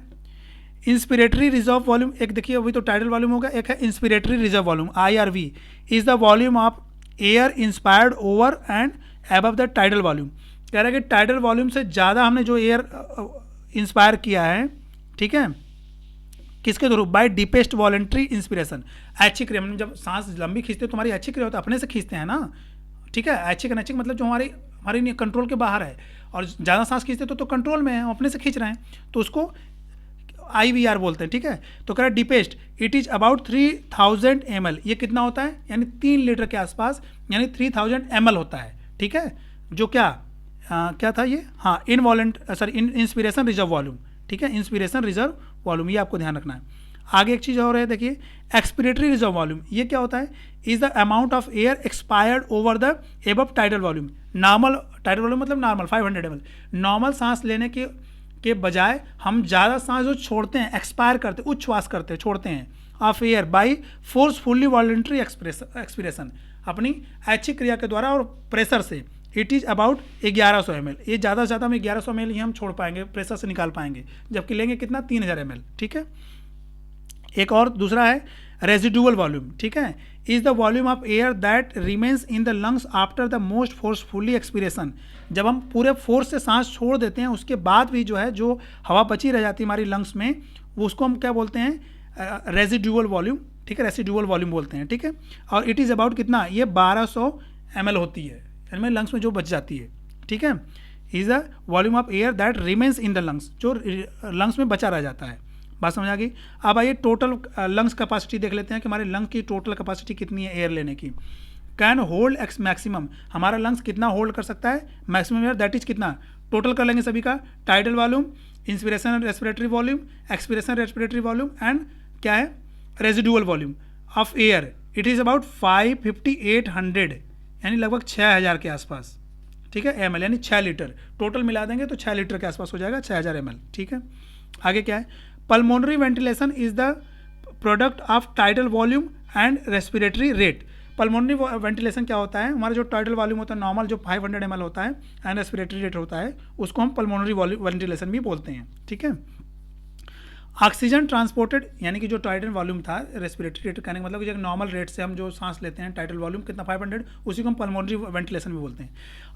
इंस्पिरेटरी रिजर्व वॉल्यूम, एक देखिए अभी तो टाइडल वॉल्यूम होगा, एक है inspiratory reserve volume, IRV is the volume of air inspired over and above the tidal volume. कह रहा है कि टाइडल वॉल्यूम से ज़्यादा हमने जो एयर इंस्पायर किया है, ठीक है, किसके through, by deepest voluntary inspiration, ऐच्छिक क्रिया, मतलब जब सांस लंबी खींचते हो तुम्हारी ऐच्छिक क्रिया होता है, अपने से खींचते हैं ना। ठीक है, ऐच्छिक अनैच्छिक मतलब जो हमारी कंट्रोल के बाहर है, और ज़्यादा सांस खींचते तो कंट्रोल में है, हम अपने से खींच रहे हैं, तो उसको IVR बोलते हैं। ठीक है, तो कह रहा है deepest it is about 3000 ml, ये कितना होता है, यानी 3 लीटर के आसपास, यानी 3000 ml होता है। ठीक है, जो क्या था ये, हाँ, इंस्पिरेशन रिजर्व वॉल्यूम। ठीक है, इंस्पिरेशन रिजर्व वॉल्यूम, ये आपको ध्यान रखना है। आगे एक चीज़ और है, देखिए एक्सपिरेटरी रिजर्व वॉल्यूम, ये क्या होता है, is the amount of air expired over the above tidal volume. Normal tidal volume मतलब नॉर्मल 500 ml, नॉर्मल सांस लेने के बजाय हम ज़्यादा सांस जो छोड़ते हैं, एक्सपायर करते हैं, उच्छ्वास करते हैं, छोड़ते हैं of air by forcefully voluntary expiration, अपनी ऐच्छिक क्रिया के द्वारा और प्रेशर से। इट इज़ अबाउट 1100 ml, ये ज़्यादा से ज़्यादा हम 1100 ml ही हम छोड़ पाएंगे, प्रेशर से निकाल पाएंगे, जबकि लेंगे कितना, 3000 ml। ठीक है, एक और दूसरा है रेजिडुअल वॉल्यूम। ठीक है, is the volume of air that remains in the lungs after the most forcefully expiration, जब हम पूरे फोर्स से सांस छोड़ देते हैं, उसके बाद भी जो है जो हवा बची रह जाती है हमारी लंग्स में, वो उसको हम क्या बोलते हैं, रेजिडुअल वॉल्यूम। ठीक है, रेजिडुअल वॉल्यूम बोलते हैं। ठीक है, और इट इज़ अबाउट कितना, ये 1200 ml होती है, यानी लंग्स में जो बच जाती है। ठीक है, is the volume of air that remains in the lungs, जो लंग्स में बचा रह जाता है। बात समझ आ गई। अब आइए टोटल लंग्स कैपेसिटी देख लेते हैं कि हमारे लंग की टोटल कैपेसिटी कितनी है एयर लेने की। कैन होल्ड एक्स मैक्सिमम, हमारा लंग्स कितना होल्ड कर सकता है मैक्सिमम एयर, दैट इज कितना, टोटल कर लेंगे सभी का, tidal volume, inspiration respiratory volume, expiration respiratory volume and क्या है residual volume of air, it is about 55800 यानी लगभग 6000 के आसपास, ठीक है, ml यानी 6 लीटर, टोटल मिला देंगे तो 6 लीटर के आसपास हो जाएगा, 6000 ml, ठीक है। आगे क्या है, pulmonary ventilation is the product of tidal volume and respiratory rate. Pulmonary ventilation क्या होता है, हमारा जो टाइडल वॉल्यूम होता है नॉर्मल जो 500 ml होता है एंड रेस्पिरेटरी रेट होता है, उसको हम पल्मोनरी वेंटिलेशन भी बोलते हैं, ठीक है। ऑक्सीजन ट्रांसपोर्टेड यानी कि जो टाइडल वॉल्यूम था, रेस्पिरेटरी रेट कहने का मतलब कि नॉर्मल रेट से हम जो सांस लेते हैं, टाइडल वॉल्यूम कितना 500, उसी को हम पल्मोनरी वेंटिलेशन भी बोलते हैं।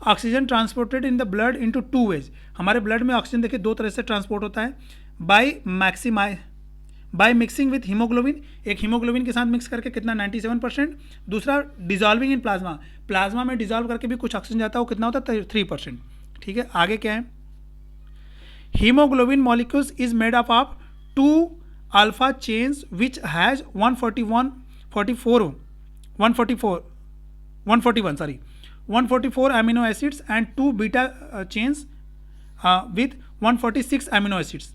Oxygen transported in the blood into 2 ways, हमारे ब्लड में ऑक्सीजन देखिए 2 तरह से ट्रांसपोर्ट होता है, बाय मिक्सिंग विथ हीमोग्लोबिन, एक हीमोग्लोबिन के साथ मिक्स करके कितना 97%, दूसरा डिजॉल्विंग इन प्लाज्मा, प्लाज्मा में डिजॉल्व करके भी कुछ ऑक्सीजन जाता है, वो कितना होता है 3%, ठीक है। आगे क्या है, haemoglobin molecules is made up of 2 alpha chains which has 141 amino acids and 2 beta chains with 146 amino acids।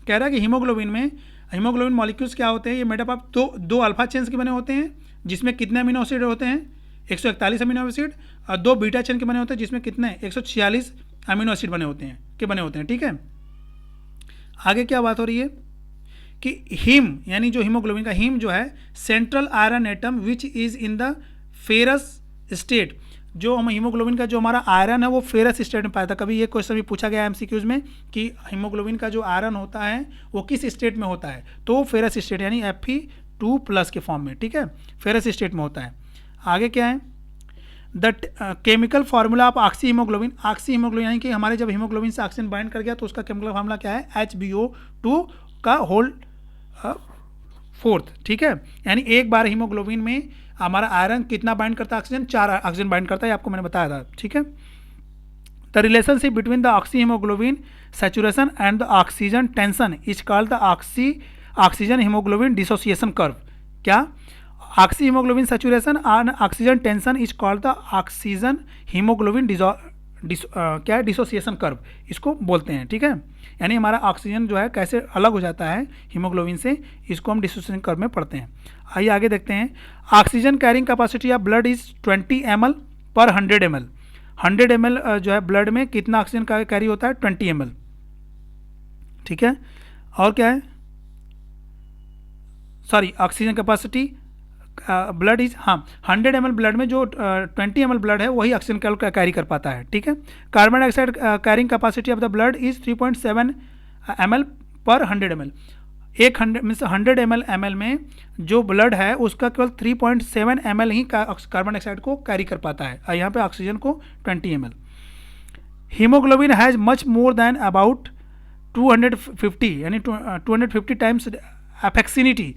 कह रहा है कि हीमोग्लोबिन मॉलिक्यूल्स क्या होते हैं, ये मेडअप ऑफ दो अल्फा चेन्स के बने होते हैं जिसमें कितने अमीनो एसिड होते हैं 141 अमीनो एसिड, और 2 बीटा चेन के बने होते हैं जिसमें कितने 146 अमीनो एसिड बने होते हैं, ठीक है। आगे क्या बात हो रही है कि हीम यानी जो हीमोग्लोबिन का हीम जो है central iron atom which is in the ferrous state, जो हम हीमोग्लोबिन का जो हमारा आयरन है वो फेरस स्टेट में पाया था। कभी ये क्वेश्चन भी पूछा गया एमसीक्यूज में कि हीमोग्लोबिन का जो आयरन होता है वो किस स्टेट में होता है, तो फेरस स्टेट यानी Fe2+ के फॉर्म में, ठीक है, फेरस स्टेट में होता है। आगे क्या है, the chemical formula of oxy haemoglobin यानी कि हमारे जब हीमोग्लोबिन से ऑक्सीजन बाइंड कर गया तो उसका केमिकल फार्मूला क्या है HBO2 का होल 4th, ठीक है, यानी एक बार हीमोग्लोबिन में हमारा आयरन कितना बाइंड करता है ऑक्सीजन, 4 ऑक्सीजन बाइंड करता है, आपको मैंने बताया था, ठीक है। The relationship between the oxy haemoglobin saturation and the oxygen tension is called the oxygen haemoglobin dissociation curve. क्या, oxy haemoglobin saturation and oxygen tension is called the oxygen haemoglobin dissociation curve, इसको बोलते हैं, ठीक है। यानी हमारा ऑक्सीजन जो है कैसे अलग हो जाता है हीमोग्लोबिन से, इसको हम डिसोसिएशन कर्व में पढ़ते हैं। आइए आगे देखते हैं, oxygen carrying capacity of blood is 20 ml पर 100 ml। 100 ml जो है ब्लड में कितना ऑक्सीजन का कैरी होता है 20 ml, ठीक है। और क्या है, sorry oxygen capacity blood is 100 ml blood में जो 20 ml ब्लड है वही ऑक्सीजन का कैरी कर पाता है, ठीक है। Carbon dioxide carrying capacity of the blood is 3.7 ml पर 100 ml। 100 ml में जो ब्लड है उसका केवल 3.7 ml ही कार्बन डाइऑक्साइड को कैरी कर पाता है, और यहाँ पे ऑक्सीजन को 20 ml। Haemoglobin has much more than about 250 यानी 250 times affinity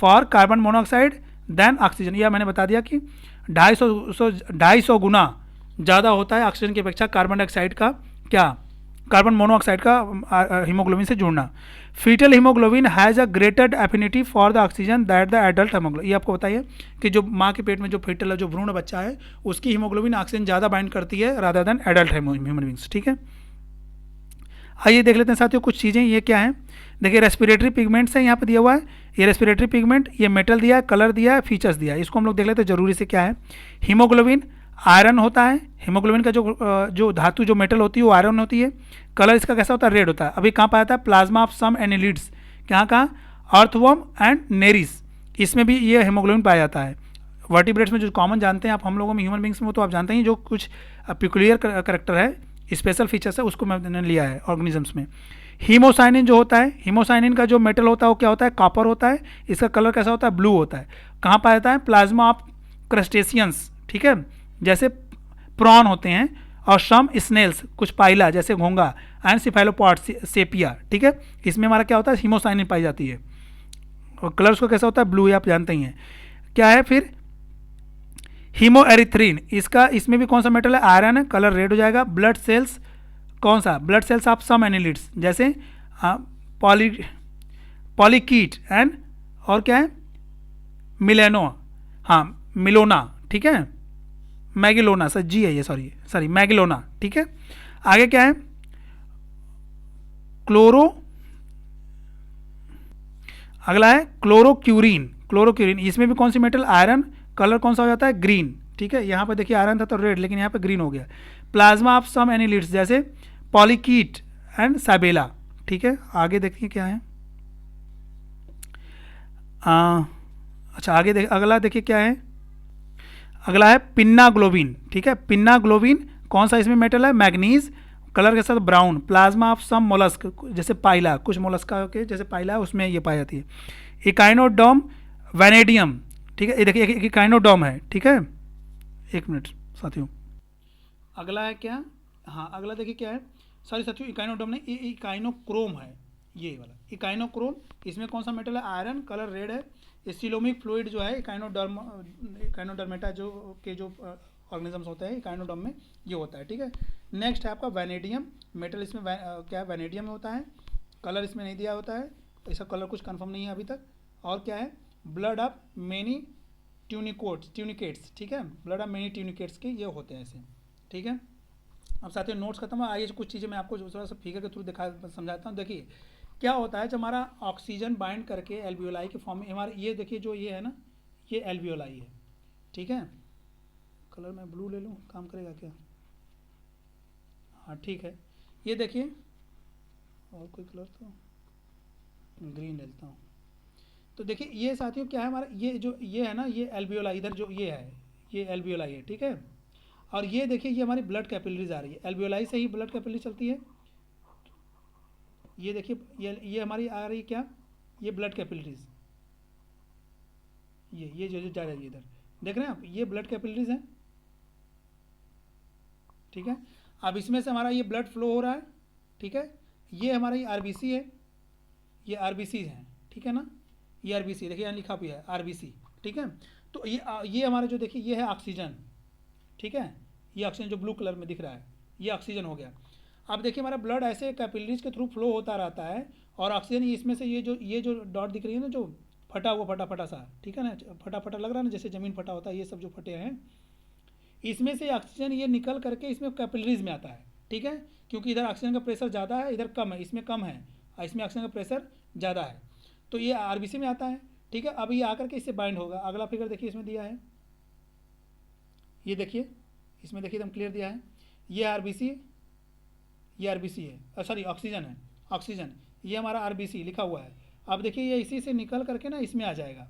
for carbon monoxide than oxygen. यह मैंने बता दिया कि 250 गुना ज़्यादा होता है ऑक्सीजन की अपेक्षा कार्बन डाइऑक्साइड का, क्या, कार्बन मोनोऑक्साइड का हीमोग्लोबिन से जुड़ना। Foetal haemoglobin has a greater affinity for the oxygen that the adult haemoglobin. ये आपको बताइए कि जो माँ के पेट में जो फीटल है, जो भ्रूण बच्चा है, उसकी हीमोग्लोबिन ऑक्सीजन ज़्यादा बाइंड करती है rather than adult human beings, ठीक है। आइए देख लेते हैं साथियों कुछ चीज़ें, ये क्या है, देखिए रेस्पिरेटरी पिगमेंट्स है यहाँ पे दिया हुआ है, ये रेस्पिरेटरी पिगमेंट, ये मेटल दिया है, कलर दिया है, फीचर्स दिया है, इसको हम लोग देख लेते हैं जरूरी से क्या है। हीमोग्लोबिन आयरन होता है, हीमोग्लोबिन का जो धातु जो मेटल होती है वो आयरन होती है। कलर इसका कैसा होता है, रेड होता है। अभी कहाँ पाया था, प्लाज्मा ऑफ सम एनिलिड्स, कहाँ अर्थवर्म एंड नेरिस, इसमें भी ये हीमोग्लोबिन पाया जाता है। वर्टिब्रेट्स में जो कॉमन जानते हैं आप, हम लोगों में ह्यूमन बींग्स में तो आप जानते हैं जो कुछ पिकुलियर करेक्टर है, स्पेशल फीचर्स है, उसको मैंने लिया है ऑर्गेनिजम्स में। हीमोसाइनिन जो होता है, हीमोसाइनिन का जो मेटल होता है वो क्या होता है, कॉपर होता है, इसका कलर कैसा होता है, ब्लू होता है। कहाँ पाया जाता है, प्लाज्मा ऑफ क्रस्टेशियंस, ठीक है, जैसे प्रॉन होते हैं, और सम स्नेल्स, कुछ पाइला जैसे घोंगा, एंड सिफेलोपॉड्स सेपिया, ठीक है, इसमें हमारा क्या होता है, हीमोसाइनिन पाई जाती है, और कलर उसका कैसा होता है, ब्लू, आप जानते ही हैं। क्या है फिर, हीमोएरिथ्रिन, इसमें भी कौन सा मेटल है, आयरन है, कलर रेड हो जाएगा। ब्लड सेल्स, कौन सा, blood cells of some annelids, जैसे पॉलीकीट एंड और क्या है, मिलोना, ठीक है, मैगिलोना, सर जी है ये, सॉरी मैगिलोना, ठीक है। आगे क्या है, क्लोरो, अगला है क्लोरोक्यूरिन, इसमें भी कौन सी मेटल, आयरन, कलर कौन सा हो जाता है, ग्रीन, ठीक है। यहाँ पर देखिए आयरन था तो रेड, लेकिन यहाँ पे ग्रीन हो गया। प्लाज्मा ऑफ सम एनिलिड्स जैसे पॉलीकीट एंड साबेला, ठीक है। आगे देखिए क्या है, अच्छा आगे अगला देखिए क्या है, अगला है पिन्नाग्लोबिन, ठीक है। पिन्नाग्लोबिन कौन सा इसमें मेटल है, मैग्नीज, कलर के साथ brown. Plasma of some mollusc जैसे पाइला, कुछ मोलस्का के जैसे पाइला है उसमें ये पाई जाती है। इकाइनोडर्म वैनेडियम, ठीक है, ये देखिए इकाइनोडर्म है, ठीक है। एक मिनट साथियों, अगला है क्या, हाँ अगला देखिए क्या है, सॉरी साथियों इकाइनोडर्म नहीं, ये इकाइनोक्रोम है, ये वाला इकाइनोक्रोम। इसमें कौन सा मेटल है, आयरन, कलर रेड है। सिलोमिक फ्लूइड जो है इकाइनोडर्मेटा जो के जो ऑर्गेनिजम्स होते हैं इकाइनोडर्म में ये होता है, ठीक है। नेक्स्ट है आपका वैनेडियम, मेटल इसमें क्या है, वैनेडियम में होता है। कलर इसमें नहीं दिया होता है, इसका कलर कुछ कंफर्म नहीं है अभी तक। और क्या है, ब्लड ऑफ मेनी ट्यूनिकेट्स, ठीक है, ब्लड ऑफ मेनी ट्यूनिकेट्स के ये होते हैं ऐसे, ठीक है। अब साथियों नोट्स खत्म है, आइए कुछ चीज़ें मैं आपको थोड़ा सा फिगर के थ्रू समझाता हूँ। देखिए क्या होता है, जब हमारा ऑक्सीजन बाइंड करके एल्वियोलाई के फॉर्म में, हमारा ये देखिए जो ये है ना, ये एल्वियोलाई है, ठीक है। कलर मैं ब्लू ले लूँ, काम करेगा क्या, हाँ ठीक है। ये देखिए, और कोई कलर तो ग्रीन लेता हूँ। तो देखिए ये साथियों क्या है, हमारा ये जो ये है ना, ये एल्वियोलाई, इधर जो ये है ये एल्वियोलाई है, ठीक है। और ये देखिए ये हमारी ब्लड कैपिलरीज आ रही है, एल्वियोलाई से ही ब्लड कैपिलरी चलती है। ये देखिए ये हमारी आ रही है क्या, ये ब्लड कैपिलरीज, ये जो जा रही है इधर, देख रहे हैं आप, ये ब्लड कैपिलरीज हैं, ठीक है। अब इसमें से हमारा ये ब्लड फ्लो हो रहा है, ठीक है। ये हमारा ये आरबीसी है, ये आरबीसी हैं, ठीक है ना, ये आरबीसी देखिए यहाँ लिखा भी है आरबीसी, ठीक है। तो ये हमारा जो देखिए ये है ऑक्सीजन, ठीक है, ये ऑक्सीजन जो ब्लू कलर में दिख रहा है ये ऑक्सीजन हो गया। अब देखिए हमारा ब्लड ऐसे कैपिलरीज के थ्रू फ्लो होता रहता है, और ऑक्सीजन इसमें से ये जो डॉट दिख रही है ना, जो फटा हुआ फटा सा, ठीक है ना, फटा लग रहा है ना, जैसे ज़मीन फटा होता है, ये सब जो फटे हैं, इसमें से ऑक्सीजन ये निकल करके इसमें कैपिलरीज में आता है, ठीक है। क्योंकि इधर ऑक्सीजन का प्रेशर ज़्यादा है, इधर कम है, इसमें कम है, इसमें ऑक्सीजन का प्रेशर ज़्यादा है, तो ये आरबीसी में आता है, ठीक है। अब ये आकर के इससे बाइंड होगा। अगला फिगर देखिए इसमें दिया है, ये देखिए इसमें देखिए एकदम क्लियर दिया है, ये आरबीसी, ये आरबीसी है, सॉरी ऑक्सीजन है, ऑक्सीजन, ये हमारा आरबीसी लिखा हुआ है। अब देखिए ये इसी से निकल करके ना इसमें आ जाएगा,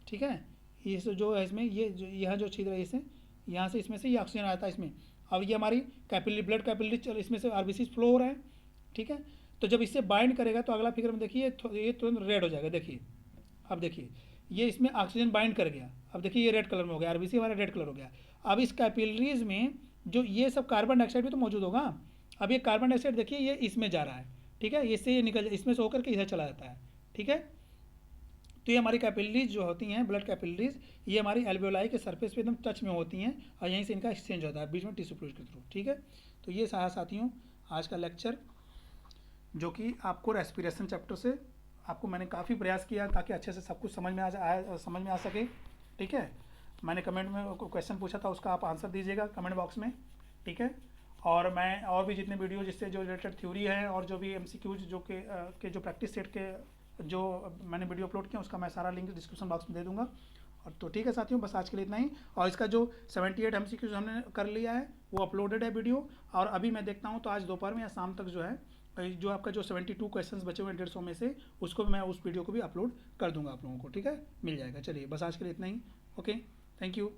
ठीक है। इस जो है इसमें ये जो यहाँ जो छिद्र है इसे, यहाँ से इसमें से ये ऑक्सीजन आता है इसमें। अब ये हमारी कैपिलरी ब्लड कैपिलरी चल इसमें से आरबीसी फ्लो हो रहा है, ठीक है। तो जब इससे बाइंड करेगा तो अगला फिगर में देखिए ये तुरंत रेड हो जाएगा, देखिए अब देखिए ये इसमें ऑक्सीजन बाइंड कर गया, अब देखिए ये रेड कलर में हो गया, आरबीसी हमारा रेड कलर हो गया। अब इस कैपिलरीज में जो ये सब कार्बन डाइऑक्साइड भी तो मौजूद होगा, अब ये कार्बन डाइऑक्साइड देखिए ये इसमें जा रहा है, ठीक है, इससे ये निकल इसमें से होकर के इधर चला जाता है, ठीक है। तो ये हमारी कैपिलरीज जो होती हैं ब्लड कैपिलरीज, ये हमारी एल्वियोलाई के सरफेस पे एकदम टच में होती हैं, और यहीं से इनका एक्सचेंज होता है बीच में टिश्यू फ्लूइड के थ्रू, ठीक है। तो ये साथियों आज का लेक्चर, जो कि आपको रेस्पिरेशन चैप्टर से आपको मैंने काफ़ी प्रयास किया ताकि अच्छे से सब कुछ समझ में आ सके, ठीक है। मैंने कमेंट में क्वेश्चन पूछा था, उसका आप आंसर दीजिएगा कमेंट बॉक्स में, ठीक है। और मैं और भी जितने वीडियो जिससे जो रिलेटेड थ्योरी है और जो भी एमसीक्यूज जो के जो प्रैक्टिस सेट के जो मैंने वीडियो अपलोड किया उसका मैं सारा लिंक डिस्क्रिप्शन बॉक्स में दे दूंगा। और तो ठीक है साथियों, बस आज के लिए इतना ही। और इसका जो 78 एमसीक्यूज हमने कर लिया है वो अपलोडेड है वीडियो, और अभी मैं देखता हूँ तो आज दोपहर में या शाम तक जो है जो आपका जो 72 क्वेश्चंस बचे हुए हैं 150 में से, उसको भी मैं उस वीडियो को भी अपलोड कर दूंगा आप लोगों को, ठीक है, मिल जाएगा। चलिए बस आज के लिए इतना ही, ओके, थैंक यू।